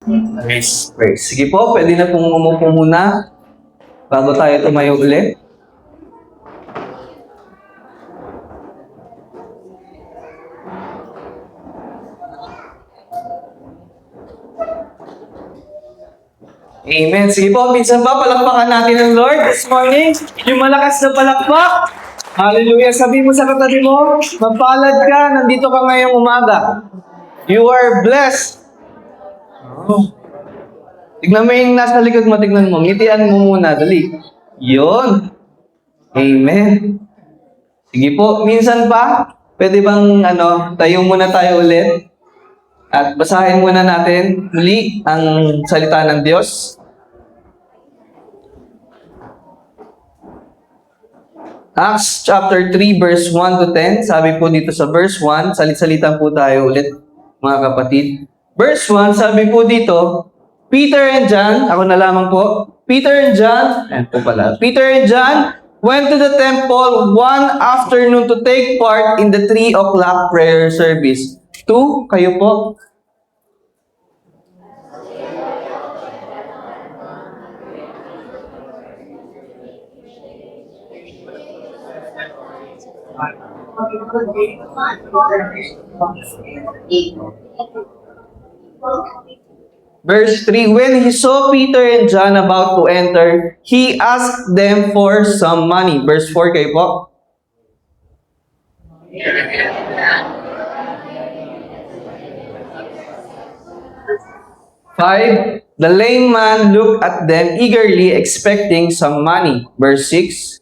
Praise, praise. Sige po, pwede na pong umupo muna bago tayo tumayo ulit. Amen. Sige po, minsan ba palakpakan natin ang Lord this morning? Yung malakas na palakpak. Hallelujah. Sabi mo sa katabi mo, mapalad ka, nandito ka ngayong umaga. You are blessed. Oh. Tignan mo yung nasa likod mo, tignan mo. Ngitian mo muna, dali. Yun. Amen. Sige po, minsan pa, pwede bang tayo muna tayo ulit? At basahin muna natin muli ang salita ng Diyos. Acts chapter 3 verse 1 to 10. Sabi po dito sa verse 1, salit-salitan po tayo ulit mga kapatid. Verse 1, sabi po dito, Peter and John, ako na lamang po, Peter and John went to the temple one afternoon to take part in the 3 o'clock prayer service. 2, kayo po. Verse 3, when he saw Peter and John about to enter, he asked them for some money. Verse 4 kayo po. Five, the lame man looked at them eagerly, expecting some money. Verse 6.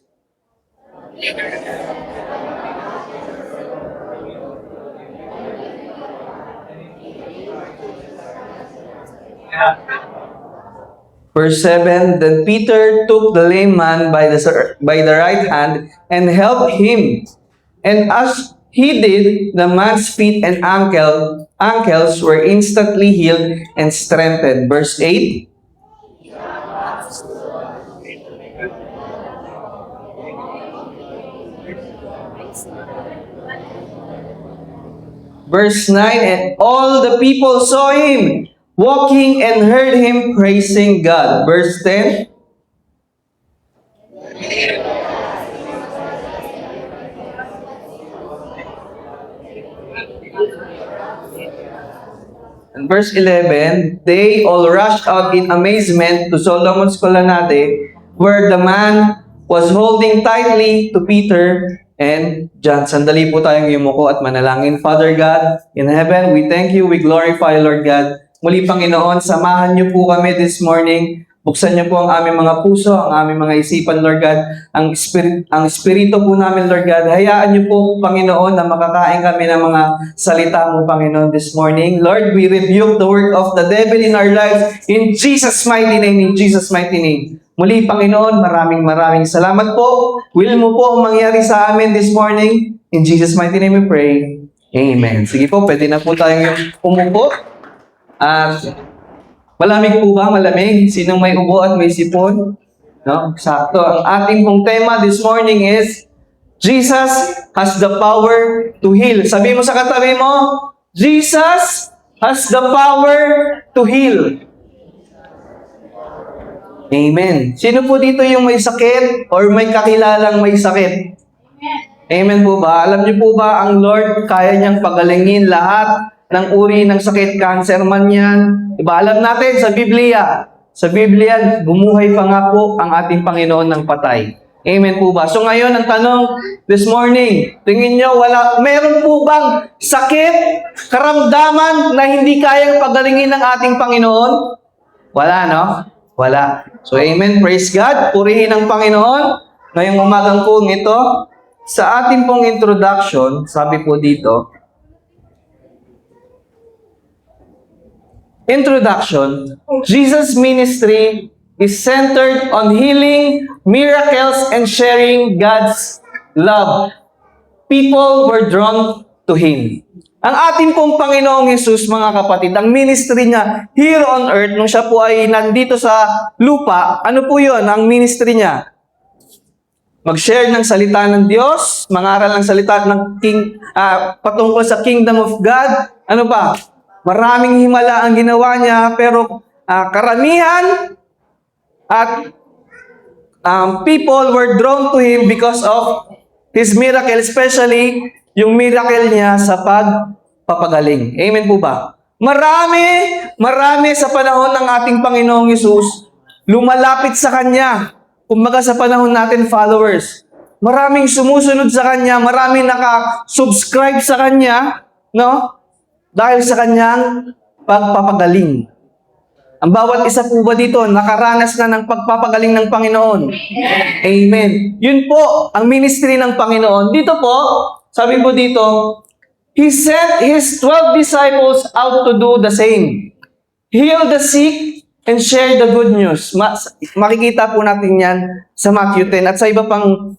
Verse 7, then Peter took the lame man by the right hand and helped him. And as he did, the man's feet and ankles were instantly healed and strengthened. Verse 8. Verse 9, and all the people saw him walking and heard him praising God. Verse 10. And verse 11, they all rushed out in amazement to Solomon's colonnade, where the man was holding tightly to Peter and John. Sandali po tayong yumuko at manalangin. Father God, in heaven, we thank you, we glorify, Lord God. Muli, Panginoon, samahan niyo po kami this morning. Buksan niyo po ang aming mga puso, ang aming mga isipan, Lord God. Ang espiritu po namin, Lord God. Hayaan niyo po, Panginoon, na makakain kami ng mga salita mo, Panginoon, this morning. Lord, we rebuke the work of the devil in our lives in Jesus' mighty name, in Jesus' mighty name. Muli, Panginoon, maraming salamat po. Will mo po ang mangyari sa amin this morning. In Jesus' mighty name we pray. Amen. Sige po, pwede na po tayong umupo. At malamig po ba? Malamig? Sinong may ubo at may sipon? No? Sakto. Ang ating pong tema this morning is Jesus has the power to heal. Sabi mo sa katabi mo, Jesus has the power to heal. Amen. Sino po dito yung may sakit or may kakilalang may sakit? Amen po ba? Alam niyo po ba ang Lord kaya niyang pagalingin lahat ng uri ng sakit, cancer man yan. Diba? Alam natin sa Biblia. Sa Biblia, bumuhay pa nga po ang ating Panginoon ng patay. Amen po ba? So ngayon, ang tanong this morning, tingin nyo, meron po bang sakit, karamdaman na hindi kayang pagalingin ng ating Panginoon? Wala, no? Wala. So amen, praise God. Purihin ang Panginoon. Ngayong umagang po ito, sa ating pong introduction, sabi po dito, Introduction, Jesus' ministry is centered on healing, miracles, and sharing God's love. People were drawn to Him. Ang ating pong Panginoong Hesus, mga kapatid, ang ministry niya here on earth, nung siya po ay nandito sa lupa, ano po yun, ang ministry niya? Mag-share ng salita ng Diyos, mangaral ng salita ng patungkol sa kingdom of God, ano ba? Maraming himala ang ginawa niya, pero karamihan at people were drawn to him because of his miracle, especially yung miracle niya sa pagpapagaling. Amen po ba? Marami sa panahon ng ating Panginoong Hesus, lumalapit sa Kanya. Kumbaga sa panahon natin, followers. Maraming sumusunod sa Kanya, maraming naka-subscribe sa Kanya, no? Dahil sa Kanyang pagpapagaling. Ang bawat isa po ba dito, nakaranas na ng pagpapagaling ng Panginoon? Amen. Yun po, ang ministry ng Panginoon. Dito po, sabi po dito, He sent His 12 disciples out to do the same. Heal the sick and share the good news. Makikita po natin yan sa Matthew 10 at sa iba pang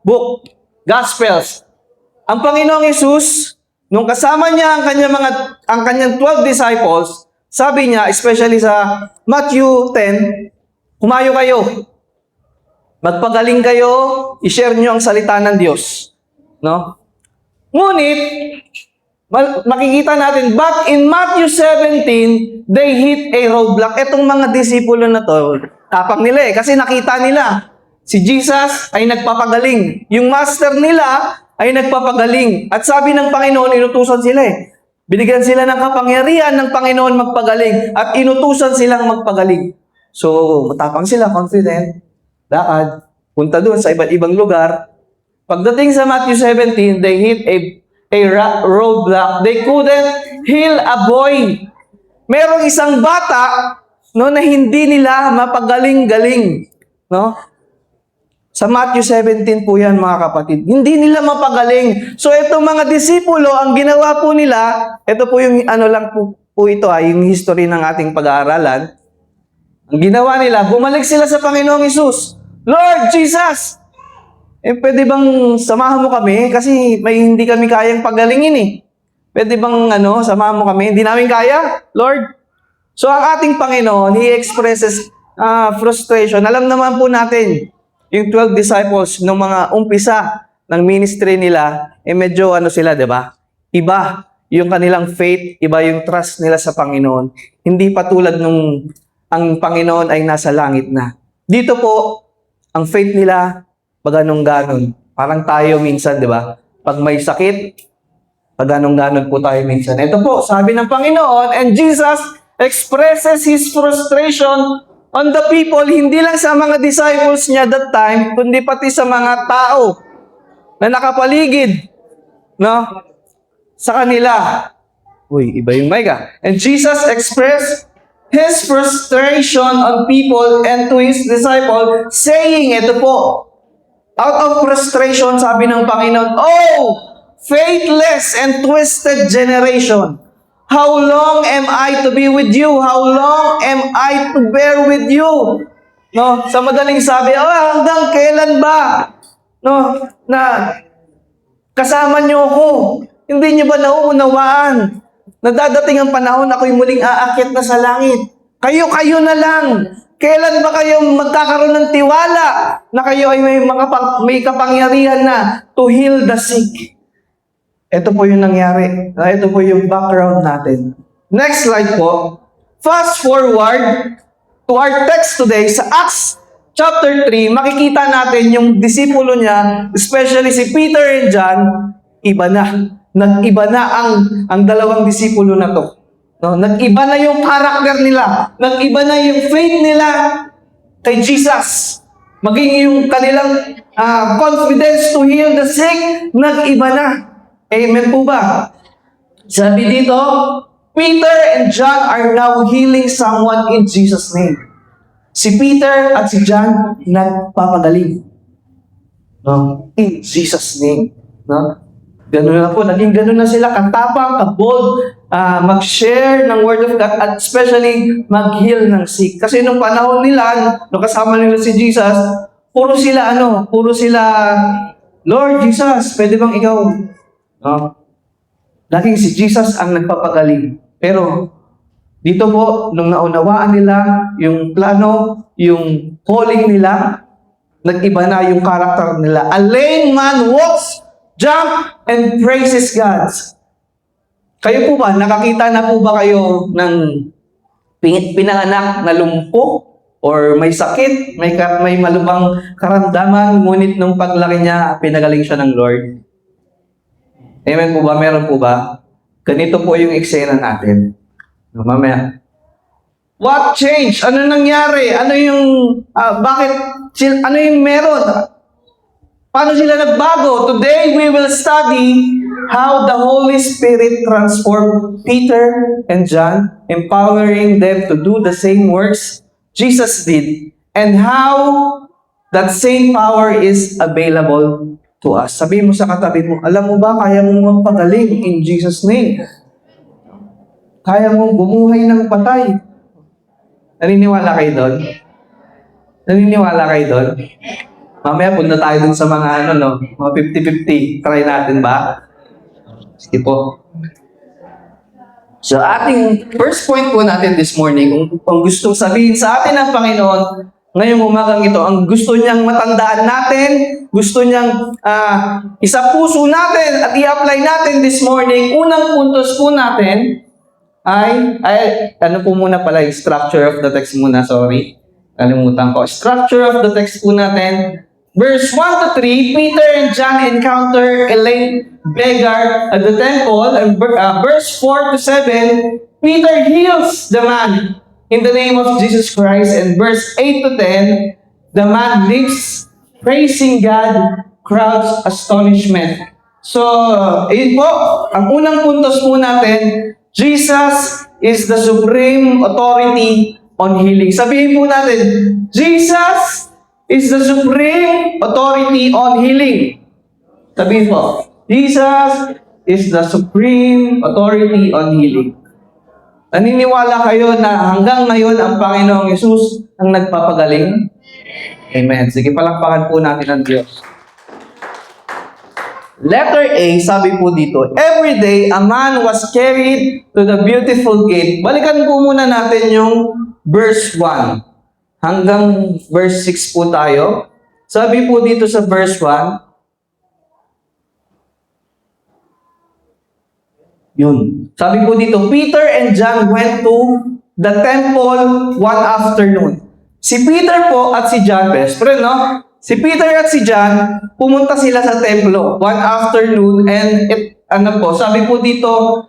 book, Gospels. Ang Panginoong Hesus, nung kasama niya ang kanyang 12 disciples, sabi niya, especially sa Matthew 10, humayo kayo. Magpagaling kayo, i-share niyo ang salita ng Diyos. No? Ngunit, makikita natin, but in Matthew 17, they hit a roadblock. Etong mga disipulo na to, tapang nila kasi nakita nila, si Jesus ay nagpapagaling. Yung master nila ay nagpapagaling. At sabi ng Panginoon, inutusan sila Binigyan sila ng kapangyarihan ng Panginoon magpagaling at inutusan silang magpagaling. So, matapang sila, confident, lakad, punta doon sa iba't ibang lugar. Pagdating sa Matthew 17, they hit a roadblock. They couldn't heal a boy. Merong isang bata na hindi nila mapagaling-galing. No? Sa Matthew 17 po yan, mga kapatid. Hindi nila mapagaling. So, itong mga disipulo, ang ginawa po nila, ito po yung lang po ito, yung history ng ating pag-aaralan. Ang ginawa nila, bumalik sila sa Panginoong Hesus. Lord Jesus! Pwede bang samahan mo kami? Kasi hindi kami kayang pagalingin Pwede bang samahan mo kami? Hindi namin kaya, Lord. So, ang ating Panginoon, He expresses frustration. Alam naman po natin, yung 12 disciples, nung mga umpisa ng ministry nila, medyo sila, di ba? Iba yung kanilang faith, iba yung trust nila sa Panginoon. Hindi pa tulad nung ang Panginoon ay nasa langit na. Dito po, ang faith nila, ganon. Parang tayo minsan, di ba? Pag may sakit, ganon po tayo minsan. Ito po, sabi ng Panginoon, and Jesus expresses His frustration on the people, hindi lang sa mga disciples niya that time, kundi pati sa mga tao na nakapaligid, no? Sa kanila. Uy, iba yung mic And Jesus expressed His frustration on people and to His disciples, saying, ito po, out of frustration, sabi ng Panginoon, oh, faithless and twisted generation, how long am I to be with you? How long am I to bear with you? No, sa madaling sabi, hanggang kailan ba? No, na kasama niyo ako. Hindi niyo ba nauunawaan? Nadadating ang panahon, ako'y muling aakyat na sa langit. Kayo na lang. Kailan ba kayo magkakaroon ng tiwala na kayo ay may kapangyarihan na to heal the sick? Ito po yung nangyari. Ito po yung background natin. Next slide po. Fast forward to our text today sa Acts chapter 3. Makikita natin yung disipulo niya, especially si Peter and John, iba na. Nag-iba na ang dalawang disipulo na to. No? Nag-iba na yung character nila. Nag-iba na yung faith nila kay Jesus. Maging yung kanilang confidence to heal the sick, nag-iba na. Amen po ba? Sabi dito, Peter and John are now healing someone in Jesus' name. Si Peter at si John nagpapagaling. No? In Jesus' name. No? Ganun na po. Naging ganun na sila. Katapang, kabold, mag-share ng Word of God at especially mag-heal ng sick. Kasi nung panahon nila, nung kasama nila si Jesus, puro sila, Lord Jesus, pwede bang ikaw? No? Laging si Jesus ang nagpapagaling. Pero, dito po, nung naunawaan nila yung plano, yung calling nila, nag-iba na yung character nila. A lame man walks, jump, and praises God. Kayo po ba, nakakita na po ba kayo ng pinanganak na lumpo? Or may sakit, may malubang karamdaman, ngunit nung paglaki niya, pinagaling siya ng Lord? Amen po ba? Meron po ba? Ganito po yung eksena natin. Mamaya. What changed? Ano nangyari? Ano yung, ano yung meron? Paano sila nagbago? Today, we will study how the Holy Spirit transformed Peter and John, empowering them to do the same works Jesus did, and how that same power is available to us. Sabihin mo sa katabi mo, alam mo ba, kaya mong magpagaling in Jesus' name. Kaya mong bumuhay ng patay. Naniniwala kayo doon? Naniniwala kayo doon? Mamaya punta tayo dun sa mga mga 50-50. Try natin ba? Sige po. So ating first point po natin this morning, kung gustong sabihin sa atin ng Panginoon, ngayong umagang ito, ang gusto niyang matandaan natin, gusto niyang isapuso natin at i-apply natin this morning, unang puntos po natin ay ano po muna pala, yung structure of the text muna, sorry. Kalimutan ko. Structure of the text po natin. Verse 1 to 3, Peter and John encounter a lame beggar at the temple. And verse 4 to 7, Peter heals the man in the name of Jesus Christ. And verse 8 to 10, the man lives praising God, crowds astonishment. So, ayun po, ang unang puntos po natin, Jesus is the supreme authority on healing. Sabihin po natin, Jesus is the supreme authority on healing. Sabihin po, Jesus is the supreme authority on healing. Naniniwala kayo na hanggang ngayon ang Panginoong Yesus ang nagpapagaling? Amen. Sige, palakpakan po natin ang Diyos. Letter A, sabi po dito, every day a man was carried to the beautiful gate. Balikan po muna natin yung verse 1. Hanggang verse 6 po tayo. Sabi po dito sa verse 1, yun. Sabi po dito, Peter and John went to the temple one afternoon. Si Peter po at si John, best friend, no? Si Peter at si John, pumunta sila sa templo one afternoon and sabi po dito,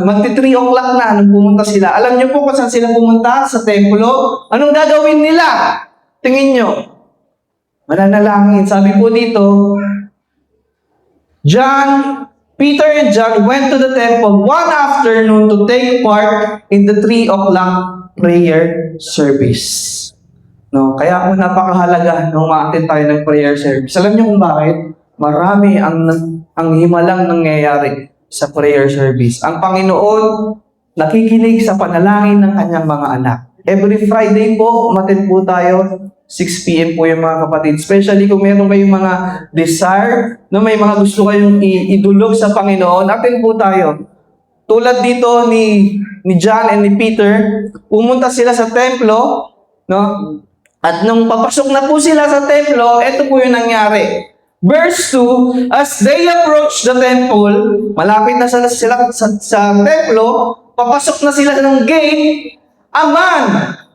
magti 3 o'clock na nung pumunta sila. Alam niyo po kung saan sila pumunta? Sa templo. Anong gagawin nila? Tingin niyo. Mananalangin. Sabi po dito, Peter and John went to the temple one afternoon to take part in the 3 o'clock prayer service. No, kaya kung napakahalaga nung ma-attend tayo ng prayer service. Alam niyo kung bakit? Marami ang himalang nangyayari sa prayer service. Ang Panginoon nakikinig sa panalangin ng kanyang mga anak. Every Friday po, umattend po tayo. 6 p.m. po yung mga kapatid. Especially kung meron kayong mga desire, may mga gusto kayong idulog sa Panginoon, attend po tayo. Tulad dito ni John and ni Peter, pumunta sila sa templo, no? At nung papasok na po sila sa templo, ito po yung nangyari. Verse 2, as they approach the temple, malapit na sila sa templo, papasok na sila ng gate, a man,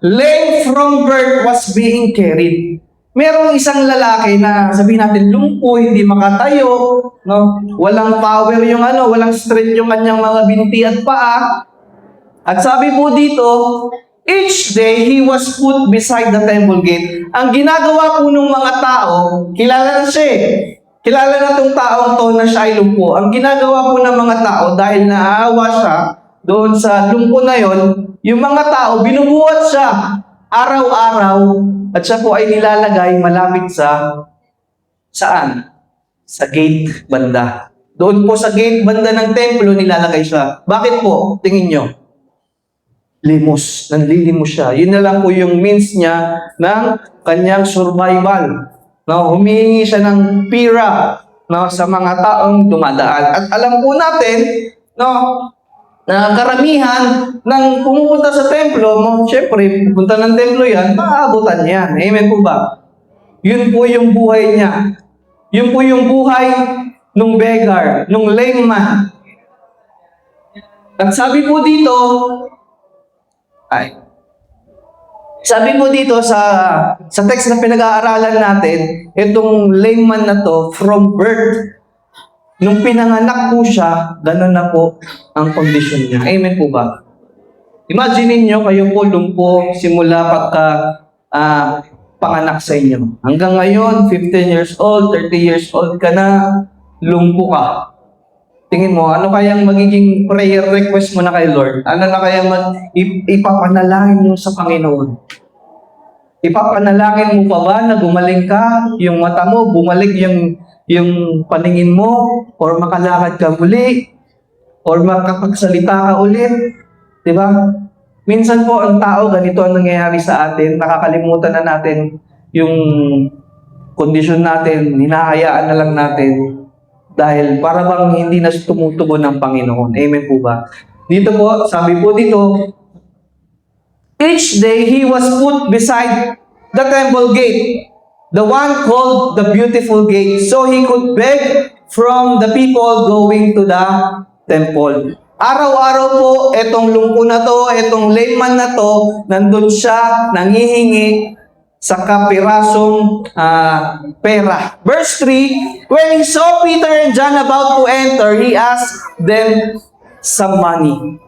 lame from birth, was being carried. Merong isang lalaki na sabihin natin lumpo, hindi makatayo, no? Walang power yung walang strength yung kanyang mga binti at paa. At sabi po dito, each day he was put beside the temple gate. Ang ginagawa po ng mga tao, kilala na siya eh. Kilala na tong taong to na siya ay lumpo. Ang ginagawa po ng mga tao dahil naaawa siya doon sa lumpo na yon, yung mga tao binubuhat siya araw-araw at siya po ay nilalagay malapit saan? Sa gate banda. Doon po sa gate banda ng templo nilalagay siya. Bakit po? Tingin nyo. Nanlilimos siya. Yun na lang po yung means niya ng kanyang survival. No, humihingi siya ng pira sa mga taong dumadaan. At alam po natin, na karamihan ng pumupunta sa templo, syempre, pupunta ng templo yan, maaabutan yan. Amen po ba? Yun po yung buhay niya. Yun po yung buhay nung beggar, nung lame man. At ay, sabi po dito sa text na pinag-aaralan natin, itong lame man na to, from birth, nung pinanganak po siya, ganun na po ang kondisyon niya. Amen po ba? Imagine niyo kayo po lumpo simula pagka panganak sa inyo. Hanggang ngayon, 15 years old, 30 years old ka na, lumpo ka. Tingin mo, ano kayang magiging prayer request mo na kay Lord? Ano na kayang ipapanalangin mo sa Panginoon? Ipapanalangin mo pa ba na gumaling ka, yung mata mo, bumalik yung paningin mo, or makalakad ka muli, or makapagsalita ka ulit? Diba? Minsan po ang tao, ganito ang nangyayari sa atin, nakakalimutan na natin yung kondisyon natin, hinahayaan na lang natin dahil para bang hindi na tumutugon ng Panginoon. Amen po ba? Dito po, sabi po dito, each day he was put beside the temple gate, the one called the Beautiful Gate, so he could beg from the people going to the temple. Araw-araw po, etong lungko na to, etong layman na to, nandun siya, nangihingi sa kapirasong pera. Verse 3, when he saw Peter and John about to enter, he asked them some money.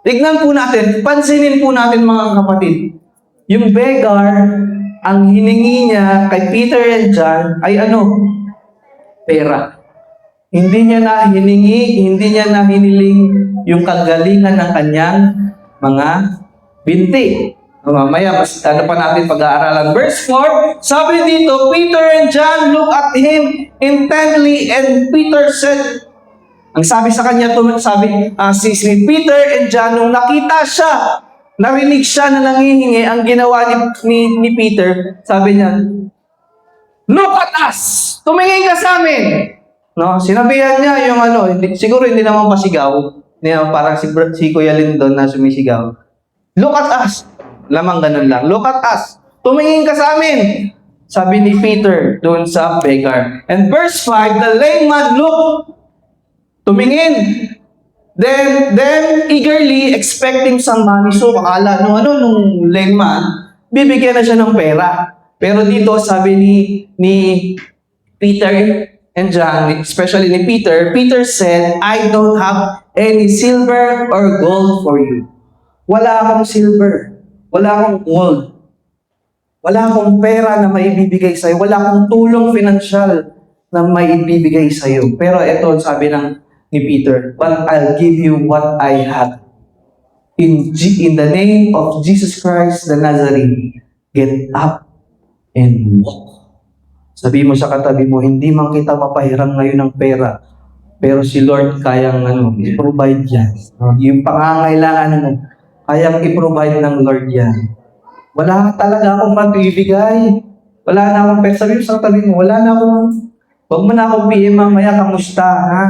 Tignan po natin, pansinin po natin mga kapatid. Yung beggar, ang hiningi niya kay Peter and John ay ano? Pera. Hindi niya na hiniling yung kagalingan ng kanyang mga binti. Mamaya, ano pa natin pag-aaralan. Verse 4, sabi dito, Peter and John looked at him intently and Peter said, ang sabi sa kanya, si Peter and John, nung nakita siya, narinig siya na nangihingi, ang ginawa ni Peter, sabi niya, look at us! Tumingin ka sa amin! No, sinabihan niya yung siguro hindi naman pasigaw, parang si Kuya Lindon na sumisigaw. Look at us! Lamang ganun lang. Look at us. Tumingin ka sa amin. Sabi ni Peter doon sa beggar. And verse 5, the lame man looked. Tumingin. Then eagerly expecting some money. So, akala nung lame man, bibigyan na siya ng pera. Pero dito, sabi ni Peter and John, especially ni Peter, Peter said, I don't have any silver or gold for you. Wala akong silver. Wala akong gold. Wala akong pera na maibibigay sa'yo. Wala akong tulong financial na maibibigay sa'yo. Pero ito, sabi ni Peter, but I'll give you what I have. In the name of Jesus Christ the Nazarene, get up and walk. Sabi mo sa katabi mo, hindi man kita mapahiram ngayon ng pera, pero si Lord kayang i-provide yan. Yung pangangailangan mo, kayang i-provide ng Lord yan. Wala talaga akong mabibigay. Wala na akong pera. Sabi mo sa katabi mo, huwag mo na akong PM mamaya, kamusta, ha?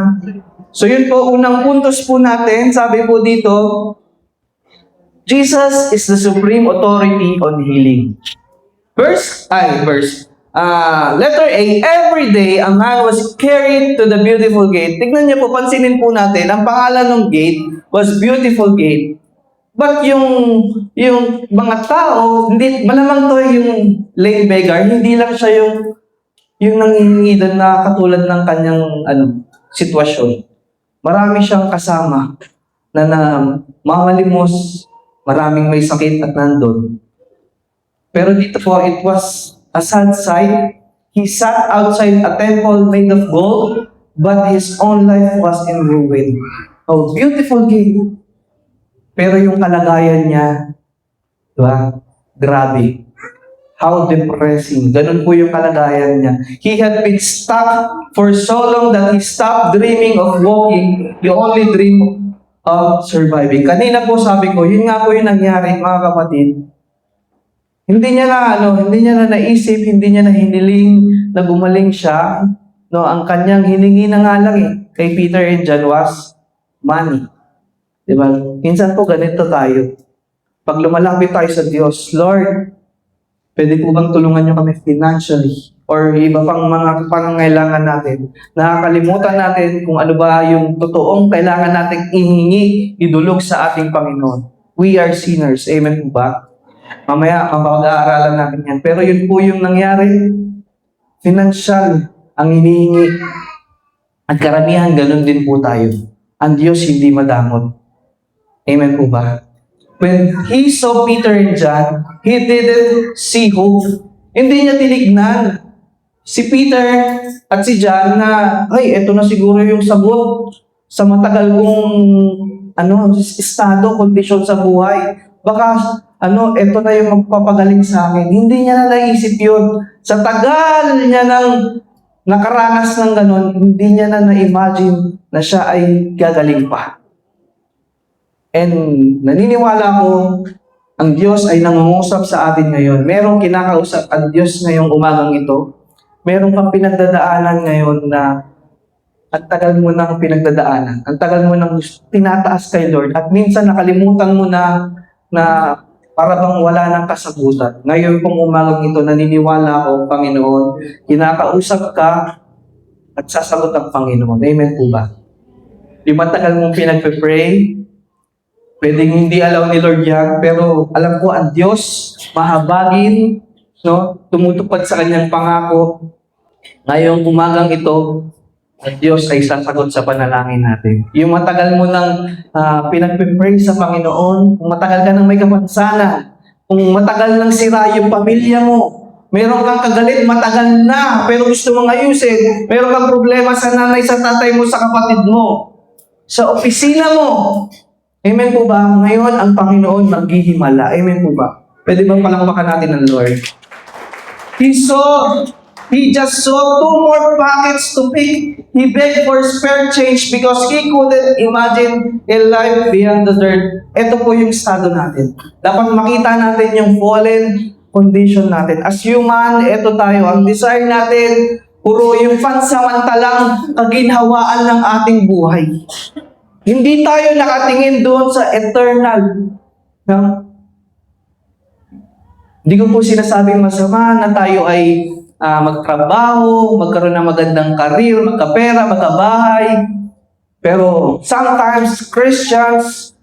So yun po, unang puntos po natin, sabi po dito, Jesus is the supreme authority on healing. Letter A, every day, a man was carried to the beautiful gate. Tignan niyo po, pansinin po natin, ang pangalan ng gate was Beautiful Gate. But yung mga tao, malamang to yung lame beggar, hindi lang siya yung nangihingi doon na katulad ng kanyang sitwasyon. Marami siyang kasama na mamalimos, maraming may sakit at nandun. Pero dito po, it was a sad sight. He sat outside a temple made of gold, but his own life was in ruin. Oh, beautiful gate. Pero yung kalagayan niya, diba? Grabe. How depressing. Ganun po yung kalagayan niya. He had been stuck for so long that he stopped dreaming of walking. He only dreamed of surviving. Kanina po sabi ko, yun nga po yung nangyari, mga kapatid. Hindi niya na naisip, hindi niya na hiniling na gumaling siya. No, ang kanyang hiningi na nga lang kay Peter and John was money. Diba? Minsan po ganito tayo. Pag lumalapit tayo sa Diyos, Lord, pwede po bang tulungan niyo kami financially? or iba pang mga pangangailangan natin, nakakalimutan natin kung ano ba yung totoong kailangan nating ihingi, idulog sa ating Panginoon. We are sinners. Amen po ba? Mamaya, mapag-aaralan natin yan. Pero yun po yung nangyari. Financial ang hinihingi. At karamihan, ganun din po tayo. Ang Diyos hindi madamot. Amen po ba? When he saw Peter and John, he didn't see hope. Hindi niya tinignan si Peter at si John na, ay, eto na siguro yung sagot sa matagal kong estado, kondisyon sa buhay. Baka, eto na yung magpapagaling sa akin. Hindi niya na naisip yun. Sa tagal niya nang nakaranas ng ganun, hindi niya na na-imagine na siya ay gagaling pa. And naniniwala ko, ang Diyos ay nangungusap sa atin ngayon. Merong kinakausap ang Diyos ngayong umagang ito. Meron kang pinagdadaanan ngayon na ang tagal mo nang pinagdadaanan. Ang tagal mo nang tinataas kay Lord. At minsan nakalimutan mo na para bang wala ng kasagutan. Ngayon pong umagang ito, naniniwala ako, Panginoon, kinakausap ka at sasagot ang Panginoon. Amen po ba? Yung matagal mong pinagpe-pray, pwedeng hindi alaw ni Lord yan, pero alam ko ang Diyos, mahabagin, tumutupad sa kanyang pangako. Ngayong umagang ito, ang Diyos ay sasagot sa panalangin natin. Yung matagal mo nang pinagpe-pray sa Panginoon, kung matagal ka nang may kapansanan, kung matagal nang sira yung pamilya mo, meron kang kagalit, matagal na, pero gusto mong ayusin, meron kang problema sa nanay, sa tatay mo, sa kapatid mo, sa opisina mo. Amen po ba? Ngayon, ang Panginoon maghihimala. Amen po ba? Pwede bang palakpakan natin ang Lord? He just saw 2 more packets to pick. He begged for spare change because he couldn't imagine a life beyond the dirt. Ito po yung estado natin. Dapat makita natin yung fallen condition natin. As human, ito tayo. Ang desire natin, puro yung pansamantalang kaginhawaan ng ating buhay. Hindi tayo nakatingin doon sa eternal. Hindi ko po sinasabing masama na tayo ay magtrabaho, magkaroon ng magandang karir, magkapera, magkabahay. Pero sometimes Christians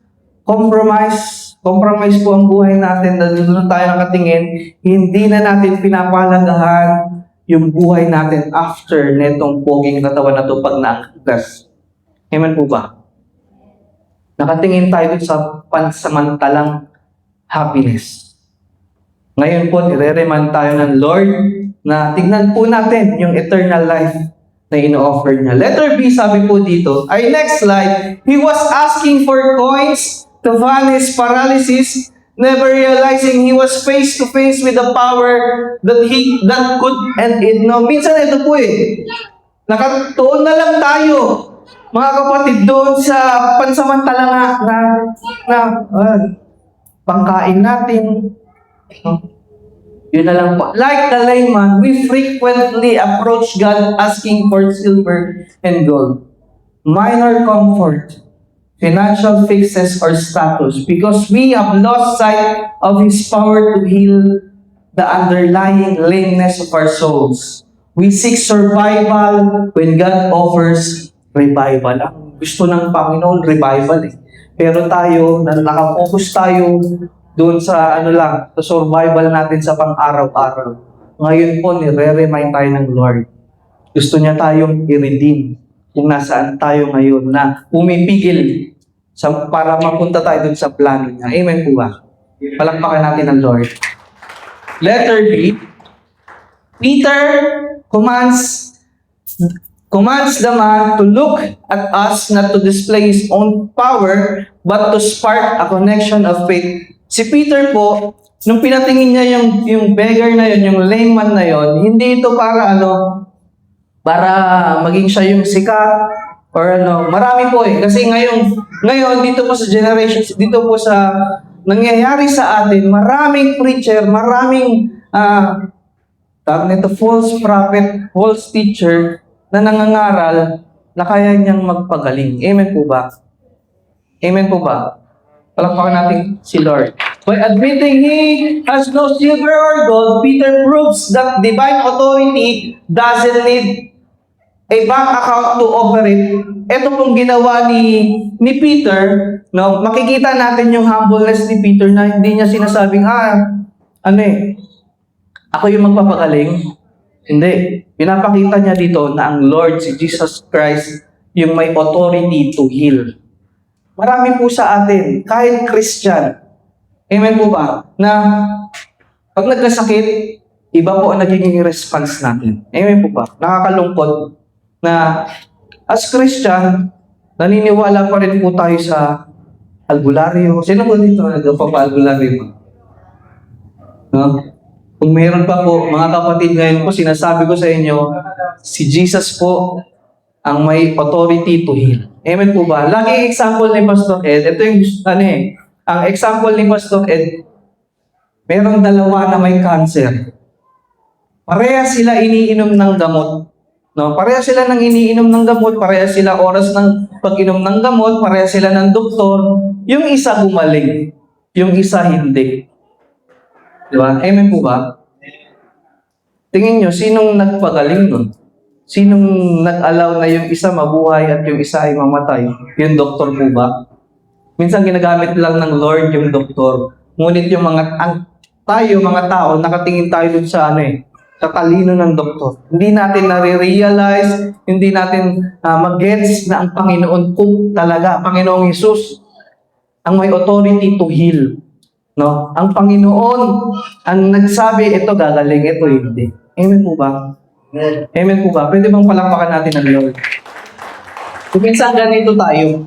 compromise po ang buhay natin. Doon tayo nakatingin, hindi na natin pinapahalagahan yung buhay natin after netong poging katawan na ito pag naangkas. Amen po ba? Nakatingin tayo sa pansamantalang happiness. Ngayon po, nire-remind tayo ng Lord na tignan po natin yung eternal life na ino-offer niya. Letter B, sabi po dito, ay next slide, he was asking for coins to fund his paralysis, never realizing he was face to face with the power that could end it. No, minsan ito po nakatuon na lang tayo, mga kapatid, doon sa pansamantala na pangkain natin. Yun na lang po. Like the layman, we frequently approach God asking for silver and gold, minor comfort, financial fixes, or status because we have lost sight of His power to heal the underlying lameness of our souls. We seek survival when God offers revival. Ang gusto ng Panginoon, revival Pero tayo, nakafocus tayo doon sa sa survival natin sa pang-araw-araw. Ngayon po, nire-remind tayo ng Lord. Gusto niya tayong i-redeem kung nasaan tayo ngayon na pumipigil para mapunta tayo doon sa plano niya. Amen po ba? Palakpakan natin ang Lord. Letter B, Peter commands the man to look at us, not to display his own power, but to spark a connection of faith. Si Peter po, nung pinatingin niya yung beggar na yun, yung lame man na yun, hindi ito para para maging siya yung sikat, or marami po Kasi ngayon dito po sa generation, dito po sa nangyayari sa atin, maraming preacher, maraming false prophet, false teacher, na nangangaral na kaya niyang magpagaling. Amen po ba? Amen po ba? Palakpakan natin si Lord. By admitting he has no silver or gold, Peter proves that divine authority doesn't need a bank account to operate. Ito pong ginawa ni Peter, no, makikita natin yung humbleness ni Peter na hindi niya sinasabing, ako yung magpapagaling. Hindi. Pinapakita niya dito na ang Lord, si Jesus Christ, yung may authority to heal. Marami po sa atin, kahit Christian, amen po ba, na pag nagkasakit, iba po ang nagiging response natin. Amen po ba? Nakakalungkot na as Christian, naniniwala pa rin po tayo sa albularyo. Sino po dito nagpapa-albularyo? No? Kung meron pa po, mga kapatid, ngayon po, sinasabi ko sa inyo, si Jesus po ang may authority to heal. Amen po ba? Lagi example ni Pastor Ed, ito yung, ang example ni Pastor Ed, merong dalawa na may cancer. Pareha sila iniinom ng gamot. No, pareha sila nang iniinom ng gamot, pareha sila oras ng pag-inom ng gamot, pareha sila ng doktor. Yung isa gumaling, yung isa hindi. Di ba? Amen po ba? Tingin nyo, sinong nagpagaling nun? Sinong nag-allow na yung isa mabuhay at yung isa ay mamatay? Yung doktor po ba? Minsan ginagamit lang ng Lord yung doktor. Ngunit yung mga tao, nakatingin tayo dun sa sa talino ng doktor. Hindi natin nare-realize, hindi natin mag-gets na ang Panginoon po talaga, Panginoong Hesus, ang may authority to heal. No? Ang Panginoon ang nagsabi, ito gagaling, ito hindi. Amen po ba? Amen po ba? Pwede bang palakpakan natin ang Lord? Kung minsan ganito tayo,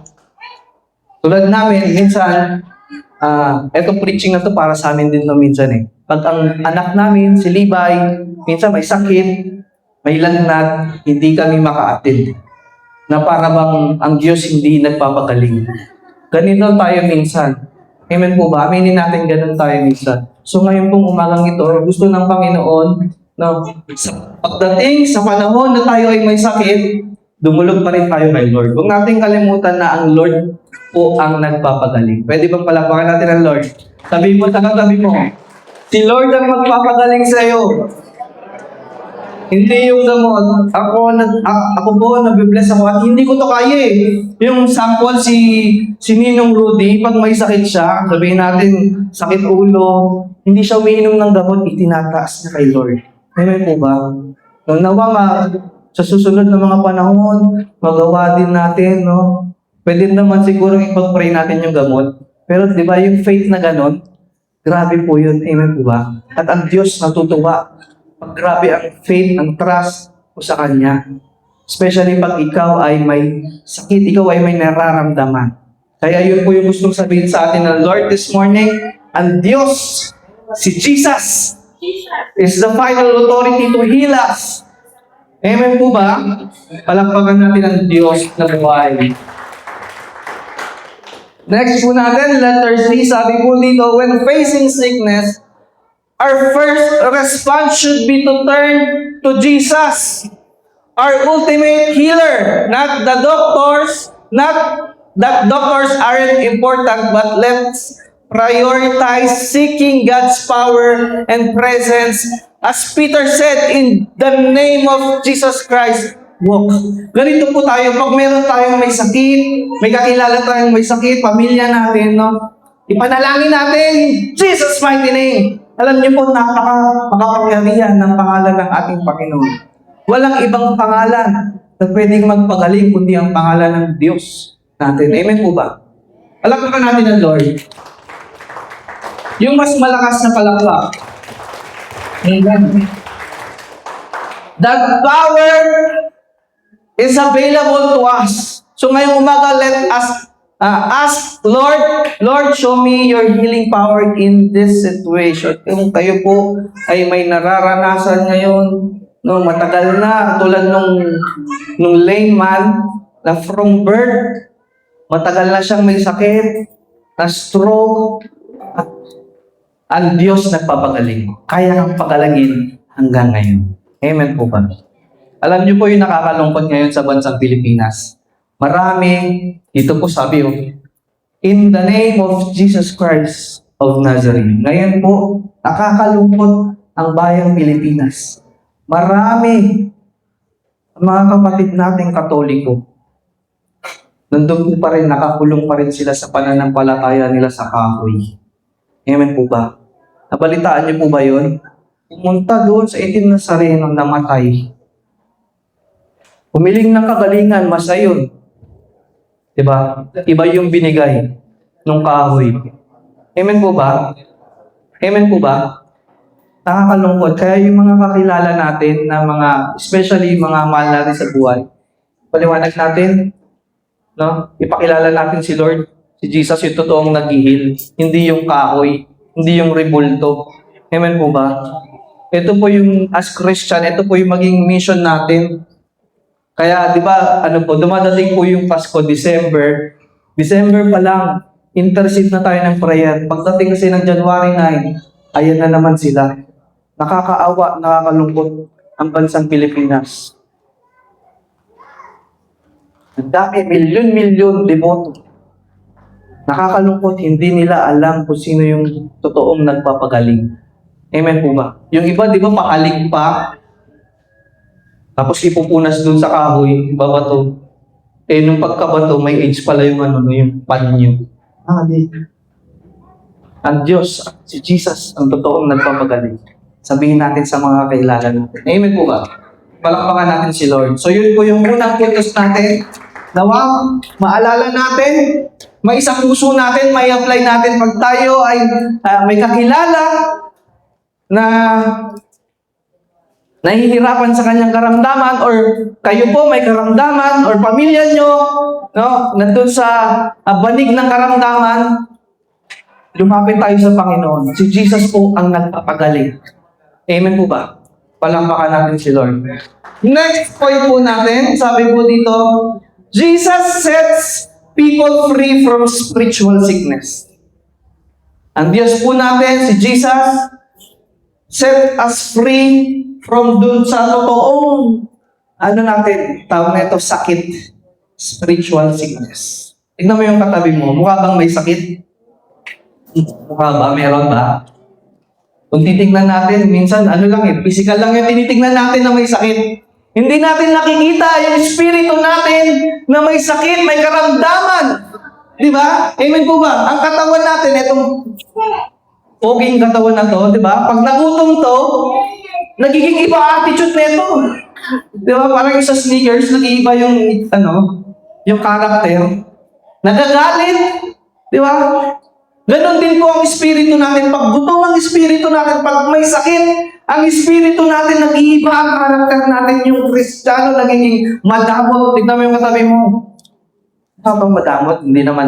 tulad namin, minsan, etong preaching na to para sa amin din no minsan Pag ang anak namin, si Levi, minsan may sakit, may lagnat, hindi kami maka-attend. Na para bang ang Diyos hindi nagpapagaling. Ganito tayo minsan. Amen po ba? Aminin natin ganun tayo minsan. So ngayon pong umagang ito, gusto ng Panginoon, no, sa pagdating sa panahon na tayo ay may sakit, dumulog pa rin tayo kay Lord. Huwag natin kalimutan na ang Lord po ang nagpapagaling. Pwede bang palakpakan natin ang Lord? Sabi mo, tabi mo, si Lord ang magpapagaling sa iyo. Hindi yung gamot. Ako po, nabibless ako at hindi ko to kaya Yung sample si Ninong Rudy, pag may sakit siya, sabihin natin, sakit ulo, hindi siya umiinom ng gamot, itinataas niya kay Lord. Amen po ba? Nawa sa susunod na mga panahon, magawa din natin, no? Pwede naman siguro ipag-pray natin yung gamot. Pero di ba yung faith na ganon, grabe po yun. Amen po ba? At ang Diyos natutuwa. Pag grabe ang faith, ang trust mo sa Kanya. Especially pag ikaw ay may sakit, ikaw ay may nararamdaman. Kaya yun po yung gustong sabihin sa atin ng Lord this morning. Ang Diyos, si Jesus, is the final authority to heal us. Amen po ba? Palakpakan natin ang Diyos na buhay. Next po natin, letter C, sabi po dito, when facing sickness, our first response should be to turn to Jesus, our ultimate healer. Not the doctors, not that doctors aren't important, but let's prioritize seeking God's power and presence. As Peter said, in the name of Jesus Christ, walk. Ganito po tayo, pag meron tayong may sakit, may kakilala tayong may sakit, pamilya natin, no? Ipanalangin natin, Jesus' mighty name. Alam niyo po, napaka-makapangyarihan ng pangalan ng ating Panginoon. Walang ibang pangalan na pwedeng magpagaling kundi ang pangalan ng Diyos natin. Amen po ba? Palakpakan natin ang Lord. Yung mas malakas na palakpak. Amen. That power is available to us. So ngayong umaga, let us ask, Lord, show me your healing power in this situation. Kung kayo po ay may nararanasan ngayon, no, matagal na, tulad nung lame man na from birth, matagal na siyang may sakit, na stroke, ang Diyos nagpapagaling. Kaya kang pagalangin hanggang ngayon. Amen po ba? Alam niyo po yung nakakalungkot ngayon sa bansang Pilipinas. Marami, ito po sabi in the name of Jesus Christ, of Nazareth. Ngayon po, nakakalungkot ang bayang Pilipinas. Marami ang mga kapatid nating Katoliko. Nandun po pa rin, nakakulong pa rin sila sa pananampalataya nila sa kahoy. Amen po ba? Nabalitaan niyo po ba yun? Pumunta doon sa itim na sarenong namatay. Humiling ng kagalingan, masayon. Diba? Iba yung binigay ng kahoy. Amen po ba? Amen po ba? Nakakalungkot. Kaya yung mga kakilala natin na mga, especially yung mga mahal natin sa buhay, paliwanag natin, no? Ipakilala natin si Lord, si Jesus, yung totoong nag-heal. Hindi yung kahoy, hindi yung rebulto. Amen po ba? Ito po yung, as Christian, ito po yung maging mission natin. Kaya, di ba, dumadating po yung Pasko, December pa lang, intercede na tayo ng prayer. Pagdating kasi ng January 9, ayan na naman sila. Nakakaawa, nakakalungkot ang bansang Pilipinas. Ang dami, milyon-milyon deboto. Nakakalungkot, hindi nila alam kung sino yung totoong nagpapagaling. Amen po ba? Yung iba, di ba, pakalig pa. Tapos ipupunas dun sa kahoy, babato. Nung pagkabato, may age pala yung yung panyo. Ang Diyos, si Jesus, ang totoong nagpapagaling. Sabihin natin sa mga kailala natin. Amen po ba? Palakpakan natin si Lord. So yun po yung unang puntos natin. Nawa, maalala natin, may isang puso natin, may apply natin pag tayo ay may kakilala na nahihirapan sa kanyang karamdaman or kayo po may karamdaman or pamilya nyo, no, nandun sa banig ng karamdaman, lumapit tayo sa Panginoon. Si Jesus po ang nagpapagaling. Amen po ba? Palakpakan natin si Lord. Next point po natin, sabi po dito, Jesus sets people free from spiritual sickness. Ang Diyos po natin, si Jesus, set us free from dun sa totoong, tawag na ito, sakit. Spiritual sickness. Tignan mo yung katabi mo, mukha bang may sakit? Mukha ba? Meron ba? Kung titignan natin, minsan, physical lang yung tinitignan natin na may sakit. Hindi natin nakikita yung espiritu natin na may sakit, may karamdaman. Di ba? Amen po ba? Ang katawan natin, itong poging katawan na to, di ba? Pag nagutom to, nagiging iba attitude nito. Di ba? Parang yung sa sneakers, nag-iiba yung character. Nagagalit. Di ba? Ganon din po ang espiritu natin. Pag gutom ang espiritu natin, pag may sakit, ang espiritu natin, nag-iiba ang karakter natin. Yung Kristiyano, nagiging madamot. Tignan mo yung katabi mo. Habang madamot, hindi naman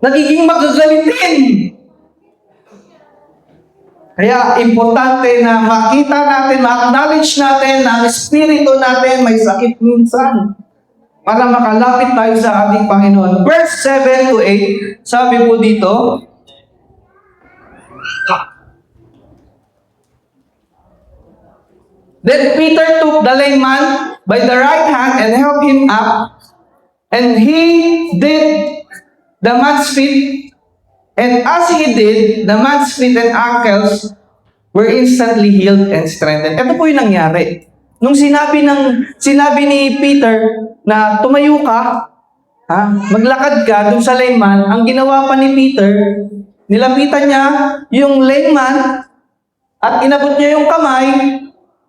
nagiging magagalitin. Kaya, importante na makita natin, ma-acknowledge natin na ang espiritu natin may sakit minsan. Para makalapit tayo sa ating Panginoon. Verse 7 to 8, sabi po dito, Then Peter took the lame man by the right hand and helped him up, and he did the man's feet, and as he did, the man's feet and ankles were instantly healed and strengthened. Ito po yung nangyari. Nung sinabi ni Peter na tumayo ka, maglakad ka dun sa layman, ang ginawa pa ni Peter, nilapitan niya yung layman at inabot niya yung kamay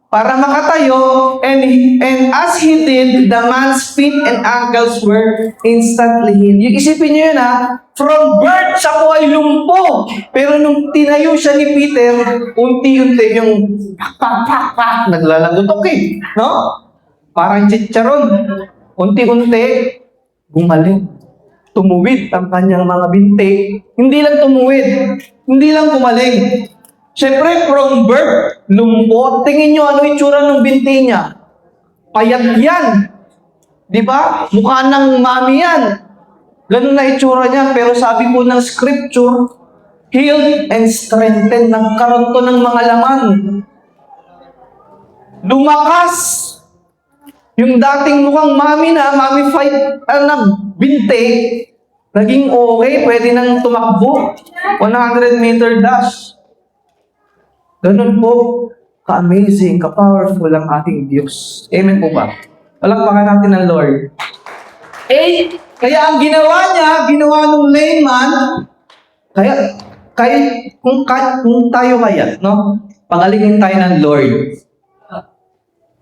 para makatayo, and as he did, the man's feet and ankles were instantly healed. Yung isipin niyo yun from birth siya po ay lumpo. Pero nung tinayo siya ni Peter, unti-unti yung pak, naglalagutok no? Parang chicharon. Unti-unti, gumaling. Tumuwid ang kanyang mga binti. Hindi lang tumuwid, hindi lang gumaling. Siyempre, from birth, lumpo. Tingin nyo ano itsura ng binti niya. Payat yan. Di ba? Mukha ng mami yan. Ganun na itsura niya. Pero sabi po ng scripture, healed and strengthened. Nagkaroon to ng mga laman. Lumakas. Yung dating mukhang mami 5, binti, Naging okay, pwede nang tumakbo. 100-meter dash. Ganun po, ka-amazing, ka-powerful ang ating Diyos. Amen po ba? Palakpakan natin ang Lord. Kaya ang ginawa niya, ginawa ng layman, kaya kung tayo kaya, no? Pagalingin tayo ng Lord.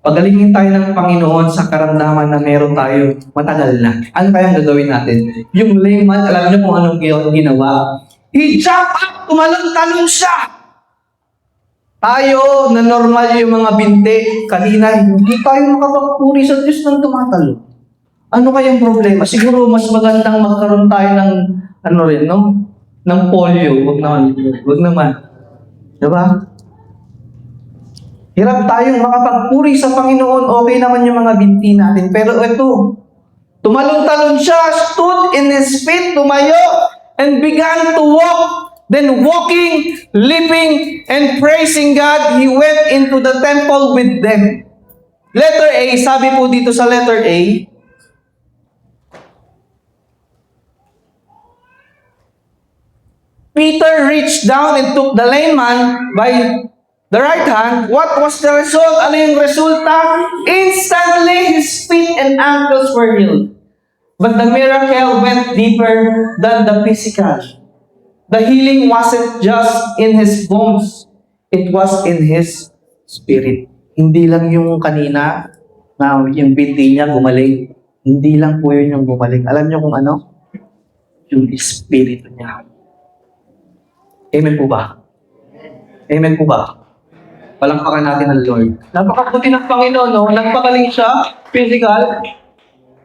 Pagalingin tayo ng Panginoon sa karamdaman na meron tayo matagal na. Ano kayang gagawin natin? Yung layman, alam niyo kung anong ginawa? He jumped up, tumalon-talon siya. Tayo, na normal yung mga binti, kanina, hindi tayo makapagpuri sa Diyos ng tumatalo. Ano kayang problema? Siguro mas magandang magkaroon tayo ng, ano rin, no? Ng polio. Huwag naman. Diba? Hirap tayong makapagpuri sa Panginoon, okay naman yung mga binti natin. Pero ito, tumalon-talon siya, stood in his feet, tumayo, and began to walk. Then walking, leaping, and praising God, he went into the temple with them. Letter A, sabi po dito sa letter A, Peter reached down and took the lame man by the right hand. What was the result? Ano yung resulta? Instantly, his feet and ankles were healed. But the miracle went deeper than the physical. The healing wasn't just in his bones. It was in his spirit. Hindi lang yung kanina na yung binti niya gumaling. Hindi lang po yun yung gumaling. Alam niyo kung ano? Yung espiritu niya. Amen po ba? Amen po ba? Palakpakan natin ang Lord. Napakabuti ng Panginoon, no? Nagpagaling siya, physical.